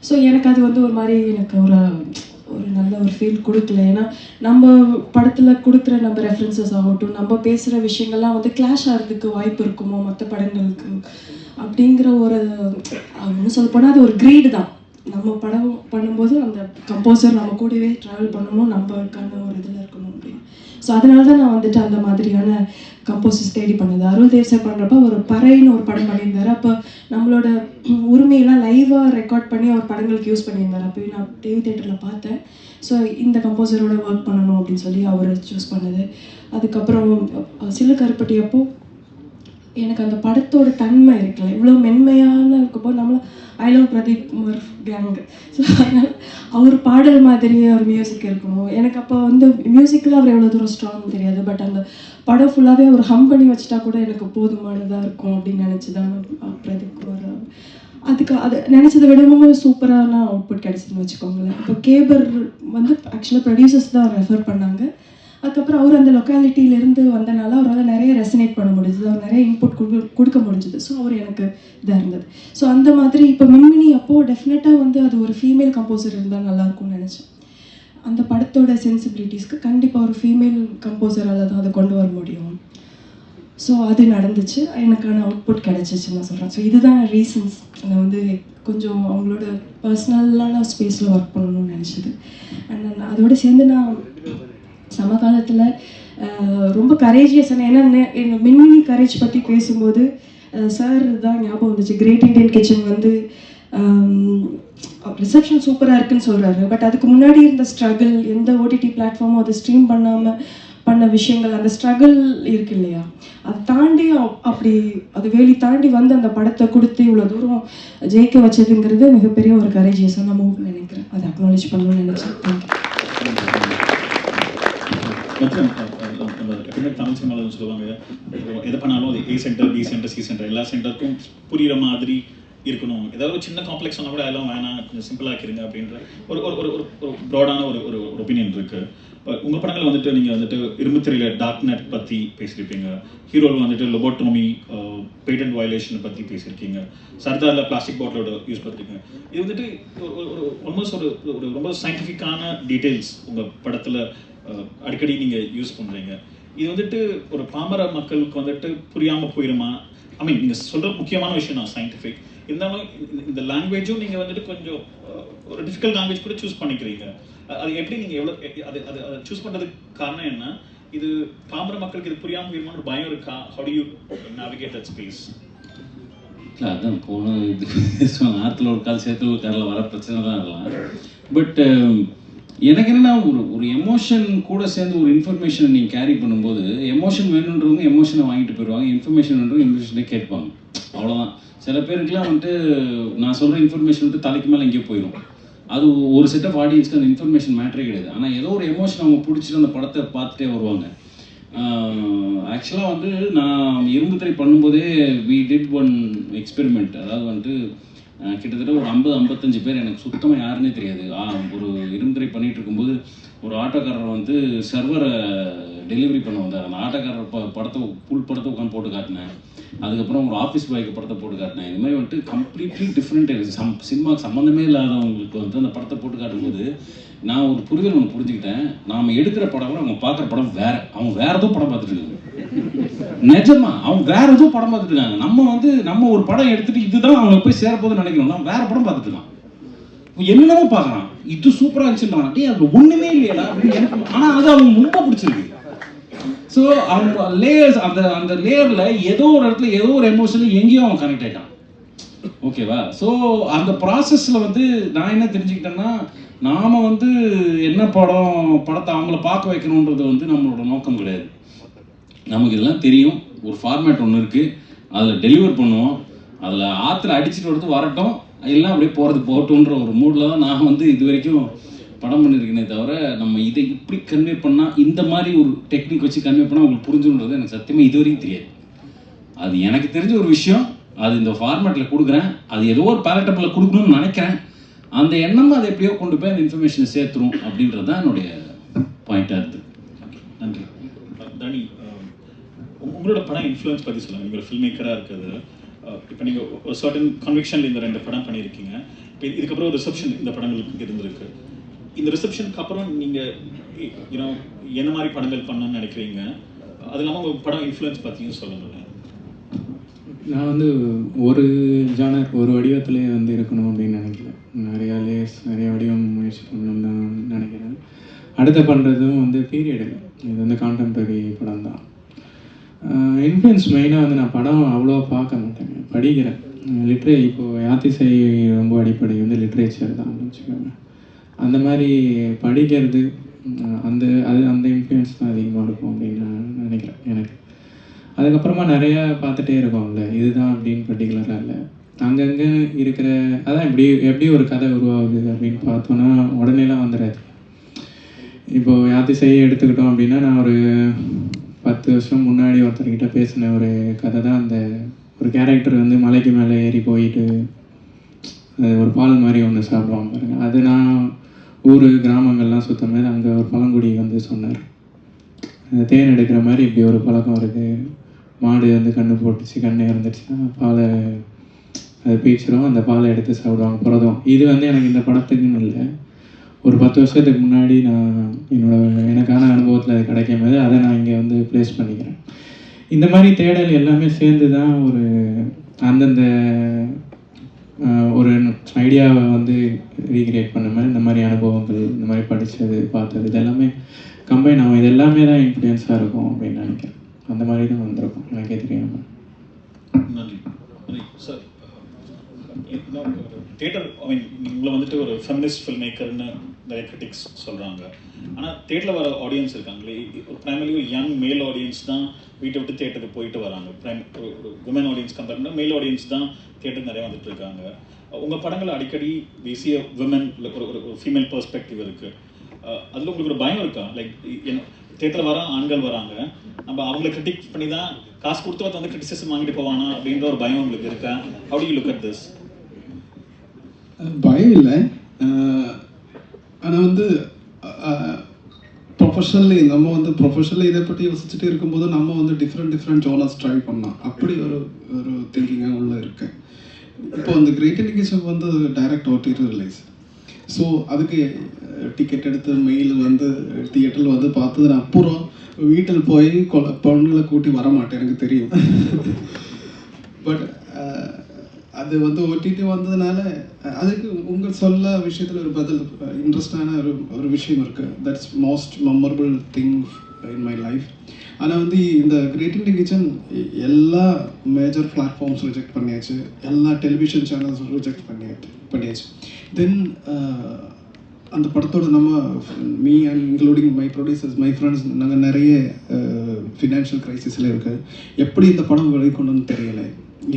ஸோ எனக்கு அது வந்து ஒரு மாதிரி எனக்கு ஒரு நல்ல ஒரு ஃபீல் கொடுக்கல. ஏன்னா நம்ம படத்தில் கொடுக்குற நம்ம ரெஃபரன்சஸ் ஆகட்டும், நம்ம பேசுகிற விஷயங்கள்லாம் வந்து கிளாஷ் ஆகிறதுக்கு வாய்ப்பு இருக்குமோ மற்ற படங்களுக்கு அப்படிங்கிற ஒரு இன்னும் சொல்லப்போனால் அது ஒரு கிரீடு தான். நம்ம படம் பண்ணும்போது அந்த கம்போசர் நம்ம கூடவே ட்ராவல் பண்ணணும், நம்மளுக்கான ஒரு இதில் இருக்கணும் அப்படின்னு. ஸோ அதனால தான் நான் வந்துட்டு அந்த மாதிரியான கம்போசர்ஸ் தேடி பண்ணது. அருள் தேவ் சார் பண்ணுறப்ப ஒரு பறைன்னு ஒரு படம் பண்ணியிருந்தாரு. அப்போ நம்மளோட உரிமையெல்லாம் லைவாக ரெக்கார்ட் பண்ணி அவர் படங்களுக்கு யூஸ் பண்ணியிருந்தார். அப்போ நான் டிவி தேட்டரில் பார்த்தேன். ஸோ இந்த கம்போசரோட ஒர்க் பண்ணணும் அப்படின்னு சொல்லி அவர் சூஸ் பண்ணது. அதுக்கப்புறம் சிலு கருப்பட்டி அப்போ எனக்கு அந்த படத்தோட தன்மை இருக்குல்ல, இவ்வளோ மென்மையான இருக்கும்போது நம்மள I love Pradeep Kumar gang. So அதனால் அவர் பாடல் மாதிரியே ஒரு மியூசிக் இருக்கணும். எனக்கு அப்போ வந்து மியூசிக்கில் அவர் எவ்வளோ தூரம் ஸ்ட்ராங் தெரியாது. பட் அந்த படம் ஃபுல்லாகவே ஒரு ஹம் பண்ணி வச்சுட்டா கூட எனக்கு போதுமானதாக இருக்கும் அப்படின்னு நினச்சி தான் பிரதீப் குமார். அதுக்கு அது நினச்சதை விடவும் சூப்பரான அவுட்புட் கிடச்சிதுன்னு வச்சுக்கோங்களேன். இப்போ கேபர் வந்து ஆக்சுவலாக ப்ரொடியூசர்ஸ் தான் ரெஃபர் பண்ணாங்க. அதுக்கப்புறம் அவர் அந்த லொக்காலிட்டியிலேருந்து வந்தனால அவரால் நிறைய ரெசனேட் பண்ண முடிஞ்சுது, அவர் நிறைய இன்புட் கொடுக்க முடிஞ்சுது. ஸோ அவர் எனக்கு இதாக இருந்தது. ஸோ அந்த மாதிரி இப்போ மின்மினி அப்போது டெஃபினட்டாக வந்து அது ஒரு ஃபீமேல் கம்போசர் இருந்தால் நல்லாயிருக்கும்னு நினச்சேன். அந்த படத்தோட சென்சிபிலிட்டிஸ்க்கு கண்டிப்பாக ஒரு ஃபீமேல் கம்போசரால் தான் அதை கொண்டு வர முடியும். ஸோ அது நடந்துச்சு, எனக்கான அவுட்புட் கிடச்சிச்சு நான் சொல்கிறேன். ஸோ இதுதான் ரீசன்ஸ் நான் வந்து கொஞ்சம் அவங்களோட பர்சனலான ஸ்பேஸில் ஒர்க் பண்ணணும்னு நினச்சது. அண்ட் அதோடு சேர்ந்து நான் சமகாலத்தில் ரொம்ப கரேஜியஸான, ஏன்னா மின்மினி கரேஜ் பற்றி பேசும்போது சார் தான் ஞாபகம் வந்துச்சு. கிரேட் இண்டியன் கிச்சன் வந்து ரிசப்ஷன் சூப்பராக இருக்குன்னு சொல்கிறாரு, பட் அதுக்கு முன்னாடி இருந்த ஸ்ட்ரகிள், எந்த ஓடிடி பிளாட்ஃபார்மும் அதை ஸ்ட்ரீம் பண்ணாமல் பண்ண விஷயங்கள், அந்த ஸ்ட்ரகிள் இருக்கு இல்லையா, அதை தாண்டி அப்படி அது வேலி தாண்டி வந்து அந்த படத்தை கொடுத்து இவ்வளோ தூரம் ஜெயிக்க வச்சதுங்கிறது மிகப்பெரிய ஒரு கரேஜியஸான மூவ்னு நினைக்கிறேன். அதை அக்னாலேஜ் பண்ணணும்னு நினச்சேன். எப்பவுமே தமிழ் சினிமாவில் சொல்லுவாங்க, எதை பண்ணாலும் அது A centre, B centre, C centre, எல்லா சென்டருக்கும் புரிகிற மாதிரி இருக்கணும். ஏதாவது ஒரு சின்ன காம்ப்ளெக்ஸ் சொன்னால் கூட அதெல்லாம் வேணாம், கொஞ்சம் சிம்பிளாக ஆக்கிருங்க அப்படின்ற ஒரு ஒரு ஒரு ப்ராடான ஒரு ஒப்பீனியன் இருக்குது. இப்போ உங்கள் படங்கள் வந்துட்டு நீங்கள் வந்துட்டு இரும்புத்திரையில் டார்க் நெட் பற்றி பேசியிருப்பீங்க, ஹீரோவில் வந்துட்டு லொபோட்டோமி, பேட்டன்ட் வயலேஷன் பற்றி பேசியிருக்கீங்க, சர்தாரில் பிளாஸ்டிக் பாட்டிலோட யூஸ் பண்ணிருக்கீங்க. இது வந்துட்டு ஒரு ஆல்மோஸ்ட் ஒரு ரொம்ப சயின்டிஃபிக்கான டீட்டெயில்ஸ் உங்கள் படத்தில் அடிக்கடி நீங்கள் யூஸ் பண்ணுறீங்க. இது வந்துட்டு ஒரு பாமர மக்களுக்கு வந்துட்டு புரியாமல் போயிடுமா? ஐ மீன், நீங்கள் சொல்கிற முக்கியமான விஷயம் தான் சயின்டிஃபிக், இருந்தாலும் இந்த லாங்குவேஜும் நீங்கள் வந்துட்டு கொஞ்சம் ஒரு டிஃபிகல்ட் லாங்குவேஜ் கூட சூஸ் பண்ணிக்கிறீங்க. அது எப்படி நீங்கள் எவ்வளோ அது அது அதை சூஸ் பண்ணுறதுக்கு காரணம் என்ன? இது பாமர மக்களுக்கு இது புரியாமல் போயிடுமான்னு பயம் இருக்கா? How do you navigate that space? இல்லை, அதான் போன இது ஆற்றுல ஒரு கால் சேர்த்து ஒரு காரில் வர பிரச்சனை தான் அதெல்லாம். பட் எனக்கு என்னென்னா, ஒரு எமோஷன் கூட சேர்ந்து ஒரு இன்ஃபர்மேஷனை நீங்கள் கேரி பண்ணும்போது, எமோஷன் வேணுன்றவங்க எமோஷனை வாங்கிட்டு போயிடுவாங்க, இன்ஃபர்மேஷன் வேணுன்றவங்க இன்ஃபர்மேஷனே கேட்பாங்க. அவ்வளோதான். சில பேருக்குலாம் வந்துட்டு நான் சொல்கிற இன்ஃபர்மேஷன் வந்துட்டு தலைக்கு மேலே எங்கேயோ போயிடும். அது ஒரு செட் ஆஃப் ஆடியன்ஸ்க்கு அந்த இன்ஃபர்மேஷன் மேட்டரே கிடையாது. ஆனால் ஏதோ ஒரு எமோஷன் அவங்க பிடிச்சிட்டு அந்த படத்தை பார்த்துட்டே வருவாங்க. ஆக்சுவலாக வந்து நான் இரும்புத்திரை பண்ணும்போதே வி டிட் ஒன் எக்ஸ்பெரிமெண்ட். அதாவது வந்துட்டு கிட்டத்தட்ட ஒரு 50-55 பேர் எனக்கு சுத்தமாக யாருன்னே தெரியாது. ஒரு இரும்புத்திரை பண்ணிகிட்டு இருக்கும்போது ஒரு ஆட்டோக்காரர் வந்து சர்வரை டெலிவரி பண்ண வந்தார். அந்த ஆட்டோக்காரர் படத்தை ஃபுல் படத்தை உட்காந்து போட்டு காட்டினேன். அதுக்கப்புறம் ஒரு ஆஃபீஸ் பாய்க்கு படத்தை போட்டு காட்டினேன். இது மாதிரி வந்துட்டு கம்ப்ளீட்லி டிஃப்ரெண்ட் சினிமாவுக்கு சம்மந்தமே இல்லாதவங்களுக்கு வந்து அந்த படத்தை போட்டு காட்டும்போது நான் ஒரு புரிதல் ஒன்று புரிஞ்சுக்கிட்டேன். நாம் எடுக்கிற படம் அவங்க பார்க்குற படம் வேற, அவங்க வேற ஏதோ படம் பார்த்துட்டு இருக்காங்க. நிஜமா அவங்க வேற ஏதோ படம் பார்த்துட்டு இருக்காங்க. நம்ம ஒரு படம் எடுத்துட்டு இதுதான் அவங்களுக்கு போய் சேரப்போதுன்னு நினைக்கிறோம், நான் வேற படம் பார்த்துட்டு இருக்கான். என்னென்னமோ பார்க்குறான், இது சூப்பராக இருந்துச்சுன்றான், டே அது ஒன்றுமே இல்லையடா அப்படின்னு எனக்கு. ஆனால் அது அவங்க ரொம்ப பிடிச்சிருக்கு. ஸோ அவங்க லேயர்ஸ், அந்த லேயரில் ஏதோ ஒரு இடத்துல ஏதோ ஒரு எமோஷனில் எங்கேயோ அவன் கனெக்ட் ஆகிட்டான். ஓகேவா? ஸோ அந்த ப்ராசஸில் வந்து நான் என்ன தெரிஞ்சுக்கிட்டேன்னா, நாம் வந்து என்ன படத்தை அவங்கள பார்க்க வைக்கணுன்றது வந்து நம்மளோட நோக்கம் கிடையாது. நமக்கு இதெல்லாம் தெரியும், ஒரு ஃபார்மேட் ஒன்று இருக்குது, அதில் டெலிவர் பண்ணுவோம், அதில் ஆற்றுல அடிச்சுட்டு வரட்டும், எல்லாம் அப்படியே போகட்டுன்ற ஒரு மூடில் தான் நான் வந்து இது வரைக்கும் படம் பண்ணியிருக்கேனே தவிர, நம்ம இதை இப்படி கன்வே பண்ணால், இந்த மாதிரி ஒரு டெக்னிக் வச்சு கன்வே பண்ணால் அவங்களுக்கு புரிஞ்சுன்றது எனக்கு சத்தியமாக இது வரைக்கும் தெரியாது. அது எனக்கு தெரிஞ்ச ஒரு விஷயம், அது இந்த ஃபார்மேட்டில் கொடுக்குறேன், அது ஏதோ ஒரு பேலட்டபிளில் கொடுக்கணும்னு நினைக்கிறேன். அந்த எண்ணம் அதை எப்படியோ கொண்டு போய் அந்த இன்ஃபர்மேஷனை சேர்த்துரும் அப்படின்றது தான் என்னுடைய பாயிண்டாக இருக்குது. நன்றி. தனி, உங்களோட படம் இன்ஃப்ளூயன்ஸ் பற்றி சொல்லுங்கள். நீங்கள் ஒரு ஃபில்ம் மேக்கராக இருக்குது, இப்போ நீங்கள் ஒரு சர்டன் கன்விக்ஷனில் இந்த 2 படம் பண்ணியிருக்கீங்க. இப்போ இதுக்கப்புறம் ஒரு ரிசப்ஷன் இந்த படங்களுக்கு இருந்திருக்கு. இந்த ரிசப்ஷனுக்கு அப்புறம் நீங்கள் என்ன மாதிரி படங்கள் பண்ணணும்னு நினைக்கிறீங்க? அது இல்லாமல் உங்கள் படம் இன்ஃப்ளூயன்ஸ் பற்றியும் சொல்லுங்கள். நான் வந்து ஒரு ஜானர், ஒரு வடிவத்திலே வந்து இருக்கணும் அப்படின்னு நினைக்கல. நிறையா லேயர்ஸ், நிறைய வடிவம் முயற்சி பண்ணணும்னு தான் நினைக்கிறேன். அடுத்த பண்ணுறதும் வந்து பீரியட் இல்லை, இது வந்து கான்டெம்பரரி படம் தான். இன்ஃப்ளூயன்ஸ் மெயினாக வந்து நான் படம் அவ்வளோ பார்க்க மாட்டேங்க, படிக்கிறேன். இப்போது யாத்திசை ரொம்ப அடிப்படை வந்து லிட்ரேச்சர் தான் வச்சுக்கோங்க. அந்த மாதிரி படிக்கிறது, அந்த இன்ஃப்ளூயன்ஸ் தான் அதிகமாக இருக்கும் அப்படின்னு நான் நினைக்கிறேன் எனக்கு. அதுக்கப்புறமா நிறையா பார்த்துட்டே இருக்கோம்ல, இதுதான் அப்படின்னு பர்டிகுலராக இல்லை, அங்கங்கே இருக்கிற அதான் எப்படி ஒரு கதை உருவாகுது அப்படின்னு பார்த்தோன்னா உடனேலாம் வந்துடாது. இப்போது யாத்திசையை எடுத்துக்கிட்டோம் அப்படின்னா, நான் ஒரு 10 வருஷம் முன்னாடி ஒருத்தர்கிட்ட பேசின ஒரு கதை தான். அந்த ஒரு கேரக்டர் வந்து மலைக்கு மேலே ஏறி போயிட்டு ஒரு பால் மாதிரி ஒன்று சாப்பிடுவாங்க பாருங்கள். அது நான் கிராமங்கள்லாம் சுத்தம் போது அங்கே ஒரு பழங்குடி வந்து சொன்னார், தேன் எடுக்கிற மாதிரி இப்படி ஒரு பழக்கம் இருக்குது, மாடு வந்து கண்ணு போட்டுச்சு, கண்ணு இறந்துச்சுன்னா பாலை அது பீச்சிரும், அந்த பாலை எடுத்து சாப்பிடுவாங்க புரதம். இது வந்து எனக்கு இந்த படத்துக்குன்னு இல்லை, ஒரு 10 வருஷத்துக்கு முன்னாடி நான் எனக்கான அனுபவத்தில் அது கிடைக்கும் போது அதை நான் இங்கே வந்து ப்ளேஸ் பண்ணிக்கிறேன். இந்த மாதிரி தேடல் எல்லாமே சேர்ந்து தான் ஒரு அந்தந்த ஒரு ஐடியாவை வந்து ரீக்ரியேட் பண்ண மாதிரி இந்த மாதிரி அனுபவங்கள், இந்த மாதிரி படித்தது பார்த்தது இது எல்லாமே கம்பைன் ஆகும். இது எல்லாமே தான் இன்ஃப்ளூயன்ஸாக இருக்கும் அப்படின்னு நினைக்கிறேன். அந்த மாதிரி தான் வந்திருக்கும் எனக்கே தெரியாமல். நன்றி. சார், தியேட்டர் ஐ மீன் உங்களை வந்துட்டு ஒரு ஃபெமினிஸ்ட் ஃபில்ம் மேக்கர்னு நிறைய கிரிட்டிக்ஸ் சொல்கிறாங்க. ஆனால் தியேட்டரில் வர ஆடியன்ஸ் இருக்காங்களே, ஒரு ப்ரைமரி ஒரு யங் மேல் ஆடியன்ஸ் தான் வீட்டை விட்டு தியேட்டருக்கு போயிட்டு வராங்க. ஒரு விமன் ஆடியன்ஸ் கம்பேர் பண்ணால் மேல் ஆடியன்ஸ் தான் தியேட்டருக்கு நிறைய வந்துட்டு இருக்காங்க. உங்கள் படங்கள் அடிக்கடி தேசிய விமன் ஒரு ஒரு ஃபீமேல் பெர்ஸ்பெக்டிவ் இருக்குது. அதில் உங்களுக்கு ஒரு பயம் இருக்கா? லைக் தியேட்டரில் வர ஆண்கள் வராங்க, நம்ம அவங்கள கிரிட்டிக் பண்ணி தான் காசு கொடுத்து வந்து கிரிட்டிசிசம் வாங்கிட்டு போவானா அப்படின்ற ஒரு பயம் உங்களுக்கு இருக்கா? How do you look at this? பயம் இல்லை. ஆனால் வந்து ப்ரொஃபஷனலி நம்ம வந்து ப்ரொஃபஷனலி இதை பற்றி யோசிச்சுட்டு இருக்கும்போது நம்ம வந்து டிஃப்ரெண்ட் ஜோனர்ஸ் ட்ரை பண்ணலாம். அப்படி ஒரு ஒரு திங்கிங்காக உள்ள இருக்கு. இப்போ அந்த கிரேட் இண்டிகேஷன் வந்து டைரக்ட் ஓடிடி ரிலீஸ். ஸோ அதுக்கு டிக்கெட் எடுத்து மெயில் வந்து தியேட்டரில் வந்து பார்த்தது அப்புறம் வீட்டில் போய் பொண்ணுங்களை கூட்டி வர மாட்டேன், எனக்கு தெரியும். பட் அது வந்து ஓடிடி வந்ததுனால அதுக்கு உங்கள் சொல்ல விஷயத்தில் ஒரு பதில் இன்ட்ரெஸ்டான ஒரு விஷயம் இருக்குது. That's most memorable thing in my life. ஆனால் வந்து இந்த கிரேட் இண்டியன் கிச்சன் எல்லா மேஜர் பிளாட்ஃபார்ம்ஸ் ரிஜெக்ட் பண்ணியாச்சு, எல்லா டெலிவிஷன் சேனல்ஸும் ரிஜெக்ட் பண்ணியாச்சு. தென் அந்த படத்தோட நம்ம me and including my producers, my friends, நாங்கள் நிறைய ஃபினான்ஷியல் க்ரைசிஸில் இருக்குது. எப்படி இந்த படம் வெளிக்கொண்டுன்னு தெரியலை,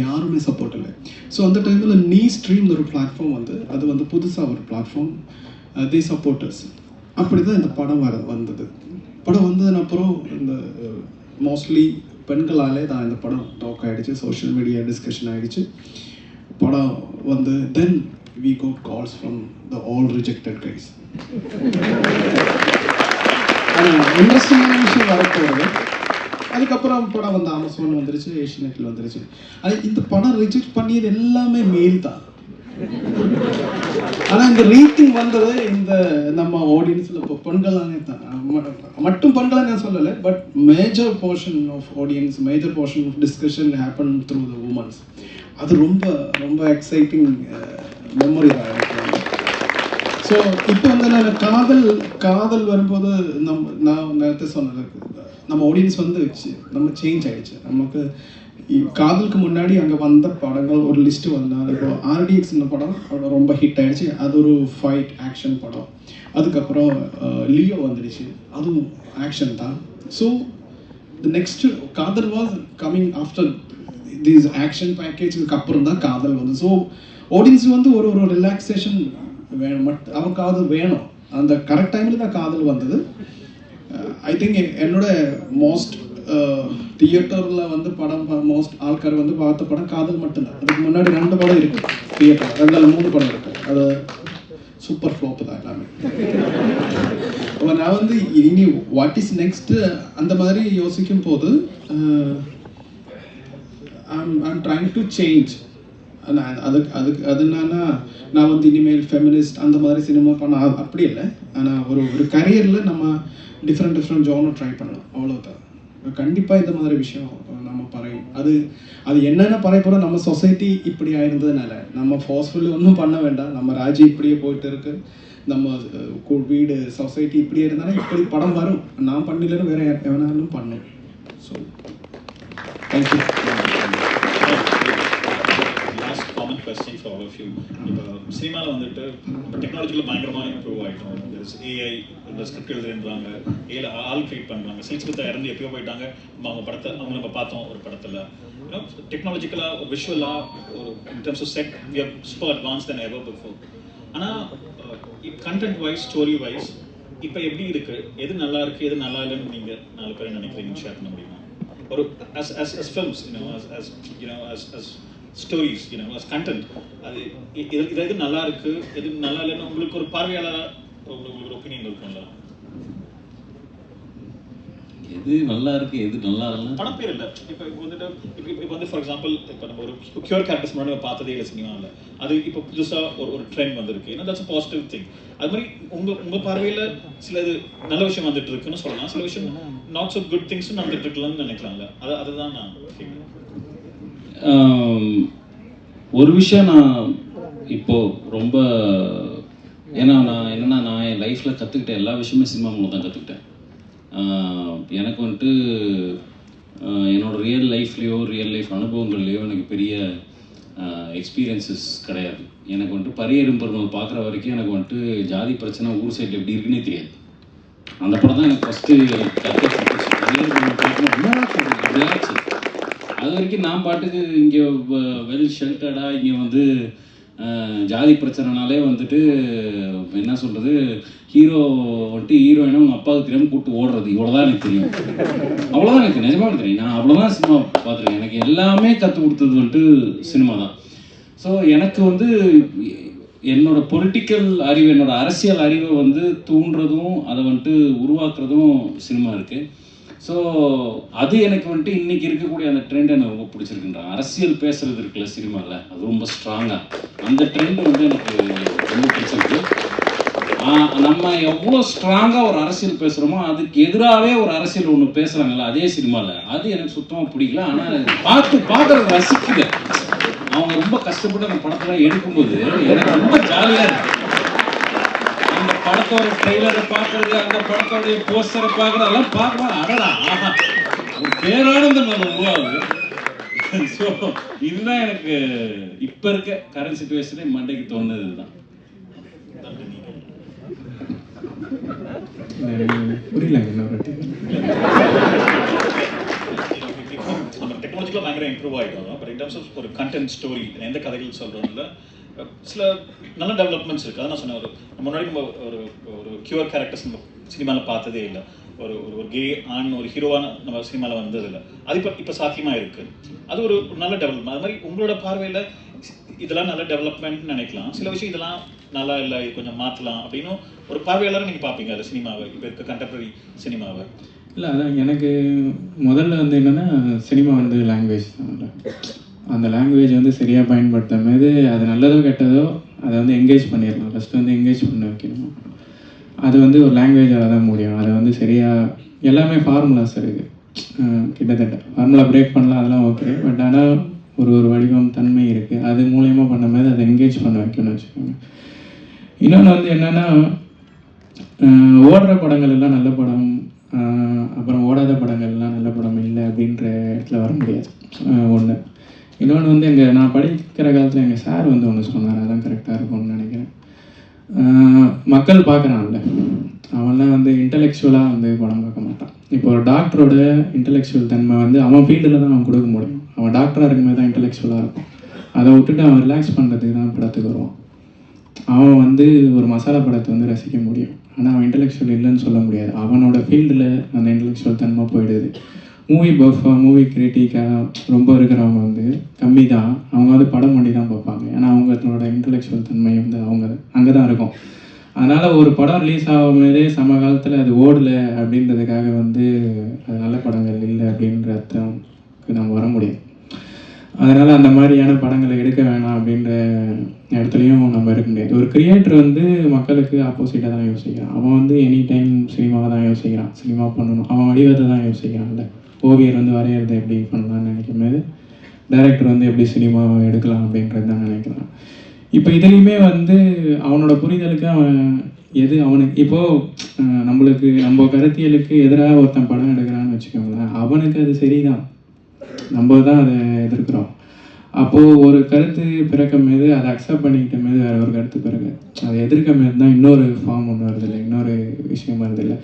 யாருமே சப்போர்ட் இல்லை. ஸோ அந்த டைமில் நீ ஸ்ட்ரீம் ஒரு பிளாட்ஃபார்ம் வந்து அது வந்து புதுசாக ஒரு பிளாட்ஃபார்ம், தி சப்போர்ட்டர்ஸ். அப்படி தான் இந்த படம் வந்தது. படம் வந்ததுன்னு அப்புறம் இந்த மோஸ்ட்லி பெண்களாலே தான் இந்த படம் டாக் ஆகிடுச்சு, சோஷியல் மீடியா டிஸ்கஷன் ஆகிடுச்சு. படம் வந்து தென் we got calls from the all rejected guys. இன்ட்ரெஸ்டிங்கான விஷயம் வரப்போகுது. அதுக்கப்புறம் படம் வந்து அமேசான் வந்துருச்சு, ஏஷியநெட்டில் வந்துருச்சு. அது இந்த படம் ரிஜெக்ட் பண்ணியது எல்லாமே மேல் தான். ஆனால் இந்த ரீட்டிங் வந்தது இந்த நம்ம ஆடியன்ஸில் இப்போ பெண்களானே தான், மட்டும் பெண்களை நான் சொல்லலை, but major portion of audience, major portion of discussion happen through the womens. அது ரொம்ப ரொம்ப எக்ஸைட்டிங் மெமரி தான் எனக்கு. ஸோ இப்போ வந்து நான் காதல் வரும்போது நான் நேரத்தை சொன்னது, நம்ம ஆடியன்ஸ் வந்து நம்ம சேஞ்ச் ஆகிடுச்சு. நமக்கு காதலுக்கு முன்னாடி அங்கே வந்த படங்கள் ஒரு லிஸ்ட்டு வந்தால், இப்போ RDX படம் ரொம்ப ஹிட் ஆகிடுச்சு, அது ஒரு ஃபைட் ஆக்ஷன் படம். அதுக்கப்புறம் லியோ வந்துடுச்சு, அதுவும் ஆக்ஷன் தான். So the next kadhal was coming after these action பேக்கேஜுக்கு அப்புறம் தான் காதல் வந்து. ஸோ ஆடியன்ஸ் வந்து ஒரு ரிலாக்ஸேஷன் வேணும், அவன் காதல் வேணும். அந்த கரெக்ட் டைமில் தான் காதல் வந்தது. ஐ திங்க் என்னோட மோஸ்ட் தியேட்டரில் வந்து படம் மோஸ்ட் ஆள்கார் வந்து பார்த்த படம் காதல் மட்டும்தான். அதுக்கு முன்னாடி 2 படம் இருக்கு தியேட்டர், 2-3 படம் இருக்கு. அது சூப்பர் ஃப்ளாப் தான் எல்லாமே. அப்போ நான் வந்து இனி வாட் இஸ் நெக்ஸ்ட்டு அந்த மாதிரி யோசிக்கும் போது ஐம் ட்ரைங் டு சேஞ்ச். அது என்னன்னா, நான் வந்து இனிமேல் ஃபெமினிஸ்ட் அந்த மாதிரி சினிமா பண்ண அப்படி இல்லை. ஆனால் ஒரு கரியரில் நம்ம டிஃப்ரெண்ட் ஜானர் ட்ரை பண்ணலாம், அவ்வளோதான். கண்டிப்பாக இந்த மாதிரி விஷயம் நம்ம பறையும். அது என்னென்ன பறைய போகிறோம், நம்ம சொசைட்டி இப்படி ஆயிருந்ததுனால நம்ம ஃபோர்ஸ்ஃபுல்லி ஒன்றும் பண்ண வேண்டாம். நம்ம ராஜ்யம் இப்படியே போயிட்டு இருக்கு, நம்ம வீடு சொசைட்டி இப்படியே இருந்தாலும் இப்படி படம் வரும். நான் பண்ணலன்னு வேற எவனாலும் பண்ணும். So thank you. Question for all of you. இப்போ சினிமாவில் வந்துட்டு நம்ம டெக்னாலஜியில் பயங்கரமாக இம்ப்ரூவ் ஆகிட்டோம். ஏஐ இந்த ஸ்கிரிப்ட் எழுதுன்றாங்க, ஏஐ ஆள் கிரியேட் பண்ணுறாங்க. சயின்ஸ்கிட்ட இறந்து எப்பயோ போயிட்டாங்க. அவங்க படத்தை நம்ம பார்த்தோம் ஒரு படத்தில். டெக்னாலஜிக்கலாக ஒரு விஷுவலாக ஒரு in terms of set we are super advance then ever before. ஆனால் கண்டென்ட் வைஸ், ஸ்டோரி வைஸ் இப்போ எப்படி இருக்குது, எது நல்லா இருக்குது, எது நல்லா இல்லைன்னு நீங்கள் 4 பேர் நினைக்கிறீங்கன்னு ஷேர் பண்ண முடியுமா? ஒரு as films, as stories, as content, அது இது நல்லா இருக்கு, எது நல்லா இல்லைன்னு உங்களுக்கு ஒரு பார்வையாளர் உங்களுக்கு ஒரு ஒப்பீனியன் இருக்கும்ல? எது நல்லா இருக்கு, எது நல்லா இல்லை படம் பேர் இல்லை. இப்போ வந்து ஃபார் எக்ஸாம்பிள், இப்போ நம்ம ஒரு கியூர் கேரக்டர்ஸ் முன்னாடி பார்த்ததே இல்லை சினிமாவில். அது இப்போ புதுசாக ஒரு ட்ரெண்ட் வந்திருக்கு. That's positive thing. அது மாதிரி உங்க பார்வையில் சில இது நல்ல விஷயம் வந்துட்டு இருக்குன்னு சொல்லலாம், சில விஷயம் நாட் ஸோ குட் திங்ஸும் நடந்துட்டு இருக்கலாம்னு நினைக்கலாம்ல. அதுதான் நான் ஒரு விஷயம் நான் இப்போது ரொம்ப ஏன்னா நான் என் லைஃப்பில் கற்றுக்கிட்ட எல்லா விஷயமே சினிமா மூலம் தான் கற்றுக்கிட்டேன். எனக்கு வந்துட்டு என்னோடய ரியல் லைஃப் அனுபவங்கள்லேயோ எனக்கு பெரிய எக்ஸ்பீரியன்ஸஸ் கிடையாது. எனக்கு வந்துட்டு பரியேறும் பெருமாள் பார்க்குற வரைக்கும் எனக்கு வந்துட்டு ஜாதி பிரச்சனை ஊர் சைடில் எப்படி இருக்குன்னே தெரியாது. அந்த படம் தான் எனக்கு ஃபஸ்ட்டு அப்படியாச்சு. அது வரைக்கும் நான் பாட்டுக்கு இங்கே வெல் ஷெல்டர்டாக இங்கே வந்து ஜாதி பிரச்சனைனாலே வந்துட்டு என்ன சொல்கிறது, ஹீரோ வந்துட்டு ஹீரோயினை அவங்க அப்பாவுக்கு தெரியாமல் கூப்பிட்டு ஓடுறது, இவ்வளோதான் எனக்கு தெரியும். அவ்வளோதான் எனக்கு நிஜமாக தெரியும். நான் அவ்வளோதான் சினிமா பார்த்துருக்கேன். எனக்கு எல்லாமே கற்றுக் கொடுத்தது வந்துட்டு சினிமா தான். ஸோ எனக்கு வந்து என்னோட பொலிட்டிக்கல் அறிவு, என்னோட அரசியல் அறிவை வந்து தூண்டுறதும் அதை வந்துட்டு உருவாக்குறதும் சினிமா இருக்குது. ஸோ அது எனக்கு வந்துட்டு இன்றைக்கி இருக்கக்கூடிய அந்த ட்ரெண்ட் எனக்கு ரொம்ப பிடிச்சிருக்குன்றாங்க. அரசியல் பேசுகிறது இருக்குல்ல சினிமாவில், அது ரொம்ப ஸ்ட்ராங்காக அந்த ட்ரெண்ட் வந்து எனக்கு ரொம்ப பிடிச்சிருக்கு. நம்ம எவ்வளோ ஸ்ட்ராங்காக ஒரு அரசியல் பேசுகிறோமோ அதுக்கு எதிராகவே ஒரு அரசியல் ஒன்று பேசுகிறாங்கல்ல அதே சினிமாவில், அது எனக்கு சுத்தமாக பிடிக்கல. ஆனால் பார்க்குறது ரசிக்குது. அவங்க ரொம்ப கஷ்டப்பட்டு அந்த படத்தெல்லாம் எடுக்கும்போது எனக்கு ரொம்ப ஜாலியாக இருக்கு. அந்த படத்தோட ட்ரெய்லரை பார்க்கறது, அந்த படத்தோடைய போஸ்டரை பார்க்குறதெல்லாம் பார்க்கலாம். அடடா ஆஹா, ஒரு பேரானந்தம் நம்ம உருவாகுது. ஸோ இதுதான் எனக்கு இப்போ இருக்க கரண்ட் சுச்சுவேஷனே மண்டைக்கு தோணுது. இதுதான். புரியல இன்னொரு நம்ம டெக்னாலஜிக்கலாக பயங்கர இம்ப்ரூவ் ஆகிடும். பட் இன் டர்ம்ஸ் ஆஃப் ஒரு கண்டென்ட் ஸ்டோரி எந்த கதைகள் சொல்கிறோம்ல சில நல்ல டெவலப்மெண்ட்ஸ் இருக்குது. அதான் நான் சொன்னேன், முன்னாடி நம்ம ஒரு கியூர் கேரக்டர்ஸ் நம்ம சினிமாவில் பார்த்ததே இல்லை. ஒரு கே ஆண் ஒரு ஹீரோவான நம்ம சினிமாவில் வந்ததில்லை. அது இப்போ சாத்தியமாக இருக்குது. அது ஒரு நல்ல டெவலப்மெண்ட். அது மாதிரி உங்களோட பார்வையில் இதெல்லாம் நல்ல டெவலப்மெண்ட்னு நினைக்கலாம். சில விஷயம் இதெல்லாம் நல்லா இல்லை, இது கொஞ்சம் மாற்றலாம் அப்படின்னு ஒரு பார்வையாளரை நீங்கள் பார்ப்பீங்க அது சினிமாவை, இப்போ இருக்க கண்டெம்பரரி சினிமாவை. இல்லை, அதான் எனக்கு முதல்ல வந்து என்னென்னா சினிமா வந்து லாங்குவேஜ் தான். அந்த லாங்குவேஜ் வந்து சரியாக பயன்படுத்தும் போது அது நல்லதோ கெட்டதோ அதை வந்து என்கேஜ் பண்ணிடலாம். ஃபஸ்ட்டு வந்து என்கேஜ் பண்ண வைக்கணும். அது வந்து ஒரு லாங்குவேஜால் தான் முடியும். அதை வந்து சரியாக எல்லாமே ஃபார்முலாஸ் இருக்குது. கிட்டத்தட்ட ஃபார்முலா பிரேக் பண்ணலாம், அதெல்லாம் ஓகே. பட் ஆனால் ஒரு வடிவம் தன்மை இருக்குது. அது மூலயமா பண்ணும்போது அதை என்கேஜ் பண்ண வைக்கணும்னு வச்சுக்கோங்க. இன்னொன்று வந்து என்னென்னா ஓடுற படங்கள் எல்லாம் நல்ல படம், அப்புறம் ஓடாத படங்கள்லாம் நல்ல படம் இல்லை அப்படின்ற இடத்துல வர முடியாது. ஒன்று. இன்னொன்று வந்து நான் படிக்கிற காலத்தில் எங்கள் சார் வந்து ஒன்று சொன்னார், அதான் கரெக்டாக இருக்கும்னு நினைக்கிறேன். மக்கள் பார்க்குறான்ல, அவன்லாம் வந்து இன்டலெக்சுவலாக வந்து படம் பார்க்க மாட்டான். இப்போ ஒரு டாக்டரோட இன்டலெக்சுவல் தன்மை வந்து அவன் ஃபீல்டில் தான் அவன் கொடுக்க முடியும். அவன் டாக்டராக இருக்கும்போது தான் இன்டலெக்சுவலாக இருக்கும். அதை விட்டுட்டு அவன் ரிலாக்ஸ் பண்ணுறதுக்கு தான் படத்துக்கு வருவான். அவன் வந்து ஒரு மசாலா படத்தை வந்து ரசிக்க முடியும். ஆனால் அவன் இன்டலெக்சுவல் இல்லைன்னு சொல்ல முடியாது. அவனோட ஃபீல்டில் அந்த இன்டலெக்சுவல் தன்மை போயிடுது. மூவி பஃபாக மூவி கிரிட்டிக்காக ரொம்ப இருக்கிறவங்க வந்து கம்மி தான். அவங்க வந்து படம் பண்ணி தான் பார்ப்பாங்க. ஏன்னா அவங்களோட இன்டலெக்சுவல் தன்மை வந்து அங்கே தான் இருக்கும். அதனால் ஒரு படம் ரிலீஸ் ஆகும்போதே சமகாலத்தில் அது ஓடலை அப்படின்றதுக்காக வந்து அது நல்ல படங்கள் இல்லை அப்படின்ற அர்த்தம்க்கு நம்ம வர முடியும். அதனால் அந்த மாதிரியான படங்களை எடுக்க வேணாம் அப்படின்ற இடத்துலையும் நம்ம இருக்க முடியாது. ஒரு கிரியேட்டர் வந்து மக்களுக்கு ஆப்போசிட்டாக தான் யோசிக்கிறான். அவன் வந்து எனி டைம் சினிமாவை தான் யோசிக்கிறான், சினிமா பண்ணணும், அவன் வடிவத்தை தான் யோசிக்கிறான்ல. ஓவியர் வந்து வரைகிறத எப்படி பண்ணலான்னு நினைக்கும் போது டைரக்டர் வந்து எப்படி சினிமாவை எடுக்கலாம் அப்படின்றது தான் நினைக்கிறான். இப்போ இதுலேயுமே வந்து அவனோட புரிதலுக்கு அவன் எது அவனுக்கு இப்போது நம்ம கருத்தியலுக்கு எதிராக ஒருத்தன் படம் எடுக்கிறான்னு வச்சுக்கோங்களேன், அவனுக்கு அது சரிதான், நம்ம தான் அதை எதிர்க்கிறோம். அப்போது ஒரு கருத்து பிறக்கும் போது அதை அக்செப்ட் பண்ணிக்கிட்ட போது வேறு ஒரு கருத்து பிறகு அதை எதிர்க்கும் போது தான் இன்னொரு ஃபார்ம் ஒன்று வருதில்லை, இன்னொரு விஷயம் வருதில்லை.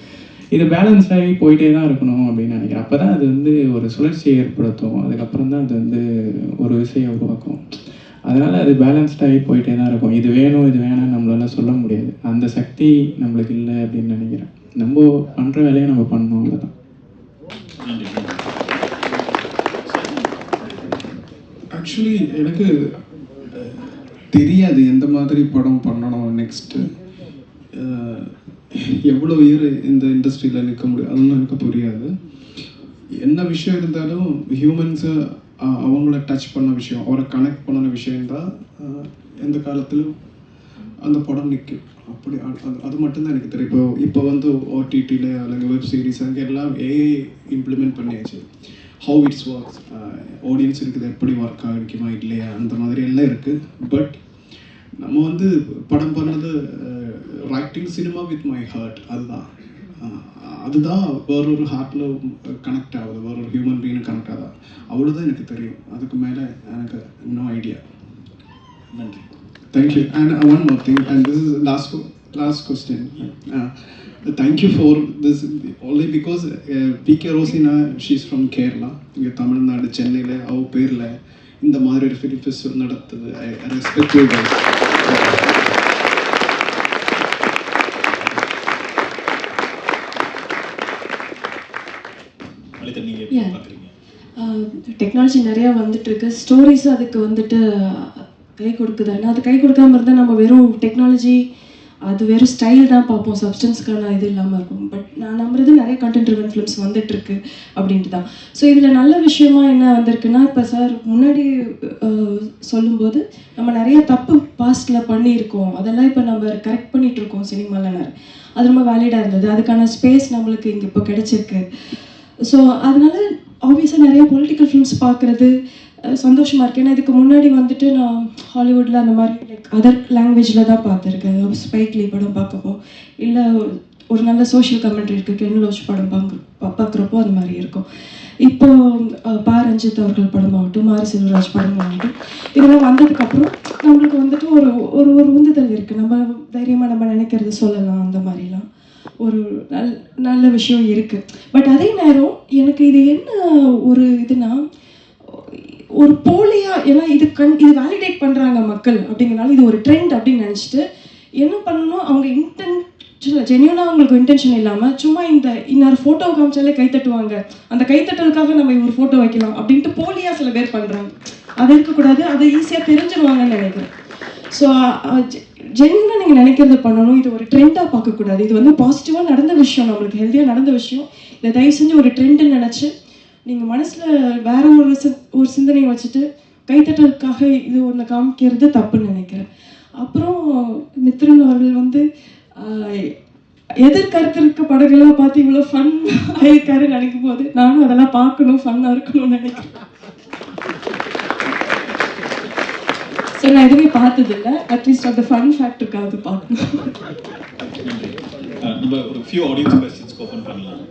இது பேலன்ஸ் ஆகி போயிட்டே தான் இருக்கணும் அப்படின்னு நினைக்கிறேன். அப்போ தான் அது வந்து ஒரு சுழற்சியை ஏற்படுத்தும். அதுக்கப்புறம் தான் அது வந்து ஒரு விஷயம் உருவாக்கும். அதனால் அது பேலன்ஸ்டாகி போயிட்டே தான் இருக்கும். இது வேணும் இது வேணாம்னு நம்மளால சொல்ல முடியாது. அந்த சக்தி நம்மளுக்கு இல்லை அப்படின்னு நினைக்கிறேன். நம்ம பண்ணுற வேலையை நம்ம பண்ணணும், அவ்வளோதான். ஆக்சுவலி எனக்கு தெரியாது எந்த மாதிரி படம் பண்ணணும், நெக்ஸ்ட்டு எவ்வளோ இயர் இந்த இண்டஸ்ட்ரியில் நிற்க முடியும், அதெல்லாம் எனக்கு புரியாது. என்ன விஷயம் இருந்தாலும் ஹியூமன்ஸை அவங்கள டச் பண்ண விஷயம், அவரை கனெக்ட் பண்ணின விஷயந்தான் எந்த காலத்திலும் அந்த படம் நிற்கும். அப்படி அது மட்டும்தான் எனக்கு தெரியும். இப்போ வந்து ஓடிடியில் அல்லது வெப் சீரிஸ் அங்கே எல்லாம் ஏஐ இம்ப்ளிமெண்ட் பண்ணியாச்சு. ஹவு இட்ஸ் ஒர்க்ஸ், ஆடியன்ஸ் இருக்குது எப்படி ஒர்க் ஆகிக்குமா இல்லையா, அந்த மாதிரி எல்லாம் இருக்குது. பட் நம்ம வந்து படம் பண்ணது writing cinema with my heart, அதுதான் வேறொரு ஹார்ட்டில் கனெக்ட் ஆகுது, வேறொரு ஹியூமன் பீயிங் கனெக்ட் ஆகுது, அவ்வளோதான் எனக்கு தெரியும். அதுக்கு மேலே எனக்கு நோ ஐடியா. நன்றி. Thank you. And one more thing, and this is last question. Thank you for this only because PK Rosina, she's from Kerala. இங்கே தமிழ்நாடு சென்னையில் அவ பேரில் இந்த மாதிரி ஒரு ஃபிலிம் ஃபெஸ்டிவல் நடத்துது. I respect you guys. Lalitha, நீங்க Yeah. பார்க்குறீங்க? டெக்னாலஜி நிறையா வந்துட்டு இருக்கு, ஸ்டோரிஸ் அதுக்கு வந்துட்டு கை கொடுக்குது. ஆனால் அது கை கொடுக்காம இருந்தால் நம்ம வெறும் டெக்னாலஜி, அது வெறும் ஸ்டைல் தான் பார்ப்போம், சப்ஸ்டன்ஸ்க்கான இது இல்லாமல் இருக்கும். பட் நான் நம்புறது நிறைய கண்டென்ட் ட்ரிவன் ஃபிலிம்ஸ் வந்துட்டு இருக்கு அப்படின்ட்டு தான். ஸோ இதில் நல்ல விஷயமா என்ன வந்திருக்குன்னா, இப்போ சார் முன்னாடி சொல்லும்போது நம்ம நிறைய தப்பு பாஸ்டில் பண்ணியிருக்கோம், அதெல்லாம் இப்போ நம்ம கரெக்ட் பண்ணிட்டு இருக்கோம் சினிமாவில். அது ரொம்ப வேலிடாக இருந்தது, அதுக்கான ஸ்பேஸ் நம்மளுக்கு இங்கே இப்போ கிடைச்சிருக்கு. ஸோ அதனால ஆப்வியஸாக நிறைய பொலிட்டிக்கல் ஃபிலிம்ஸ் பார்க்குறது சந்தோஷமாக இருக்குது. ஏன்னா இதுக்கு முன்னாடி வந்துட்டு நான் ஹாலிவுட்டில் அந்த மாதிரி லைக் அதர் லாங்குவேஜில் தான் பார்த்துருக்கேன். ஸ்பைக் லீ படம் பார்க்கப்போ, இல்லை ஒரு நல்ல சோஷியல் கமெண்ட்ரி இருக்குது, கென் லோச் படம் பார்க்குறப்போ அந்த மாதிரி இருக்கும். இப்போ பா ரஞ்சித் அவர்கள் படமாகட்டும், மாரி செல்வராஜ் படமாகட்டும், இதெல்லாம் வந்ததுக்கப்புறம் நம்மளுக்கு வந்துட்டு ஒரு ஒரு ஒரு உந்துதல் இருக்குது, நம்ம தைரியமாக நம்ம நினைக்கிறது சொல்லலாம், அந்த மாதிரிலாம் ஒரு நல்ல விஷயம் இருக்குது. பட் அதே நேரம் எனக்கு இது என்ன ஒரு இதுனா, ஒரு போலியா, ஏன்னா இது வேலிடேட் பண்ணுறாங்க மக்கள் அப்படிங்கிறனால இது ஒரு ட்ரெண்ட் அப்படின்னு நினச்சிட்டு என்ன பண்ணணும், அவங்க ஜென்யூனாக அவங்களுக்கு இன்டென்ஷன் இல்லாமல் சும்மா இன்னொரு ஃபோட்டோ காமிச்சாலே கைத்தட்டுவாங்க, அந்த கைத்தட்டலுக்காக நம்ம ஒரு ஃபோட்டோ வைக்கலாம் அப்படின்ட்டு போலியாக சில பேர் பண்ணுறாங்க. அது இருக்கக்கூடாது, அது ஈஸியாக தெரிஞ்சிருவாங்கன்னு நினைக்கிறேன். ஸோ ஜென்யூனாக நீங்கள் நினைக்கிறத பண்ணணும், இது ஒரு ட்ரெண்டாக பார்க்கக்கூடாது. இது வந்து பாசிட்டிவாக நடந்த விஷயம், நம்மளுக்கு ஹெல்த்தியாக நடந்த விஷயம். இதை தயவு செஞ்சு ஒரு ட்ரெண்டுன்னு நினச்சி நீங்கள் மனசில் வேற ஒரு சிந்தனையை வச்சுட்டு கைத்தட்டலுக்காக இது ஒன்று காமிக்கிறது தப்புன்னு நினைக்கிறேன். அப்புறம் மித்ரன் அவர்கள் வந்து எதிர்கருத்து இருக்க படங்கள்லாம் பார்த்து இவ்வளோ ஃபன் ஆயிருக்காருன்னு நினைக்கும் போது நானும் அதெல்லாம் பார்க்கணும், ஃபன்னாக இருக்கணும்னு நினைக்கிறேன். ஸோ நான் எதுவுமே பார்த்ததில்லை, அட்லீஸ்ட் அந்த ஃபன் ஃபேக்டருக்காவது பார்க்கணும். நம்ம ஒரு ஃபியூ ஆடியன்ஸ் கொஸ்டின்ஸ்க்கு ஓப்பன் பண்ணலாம்.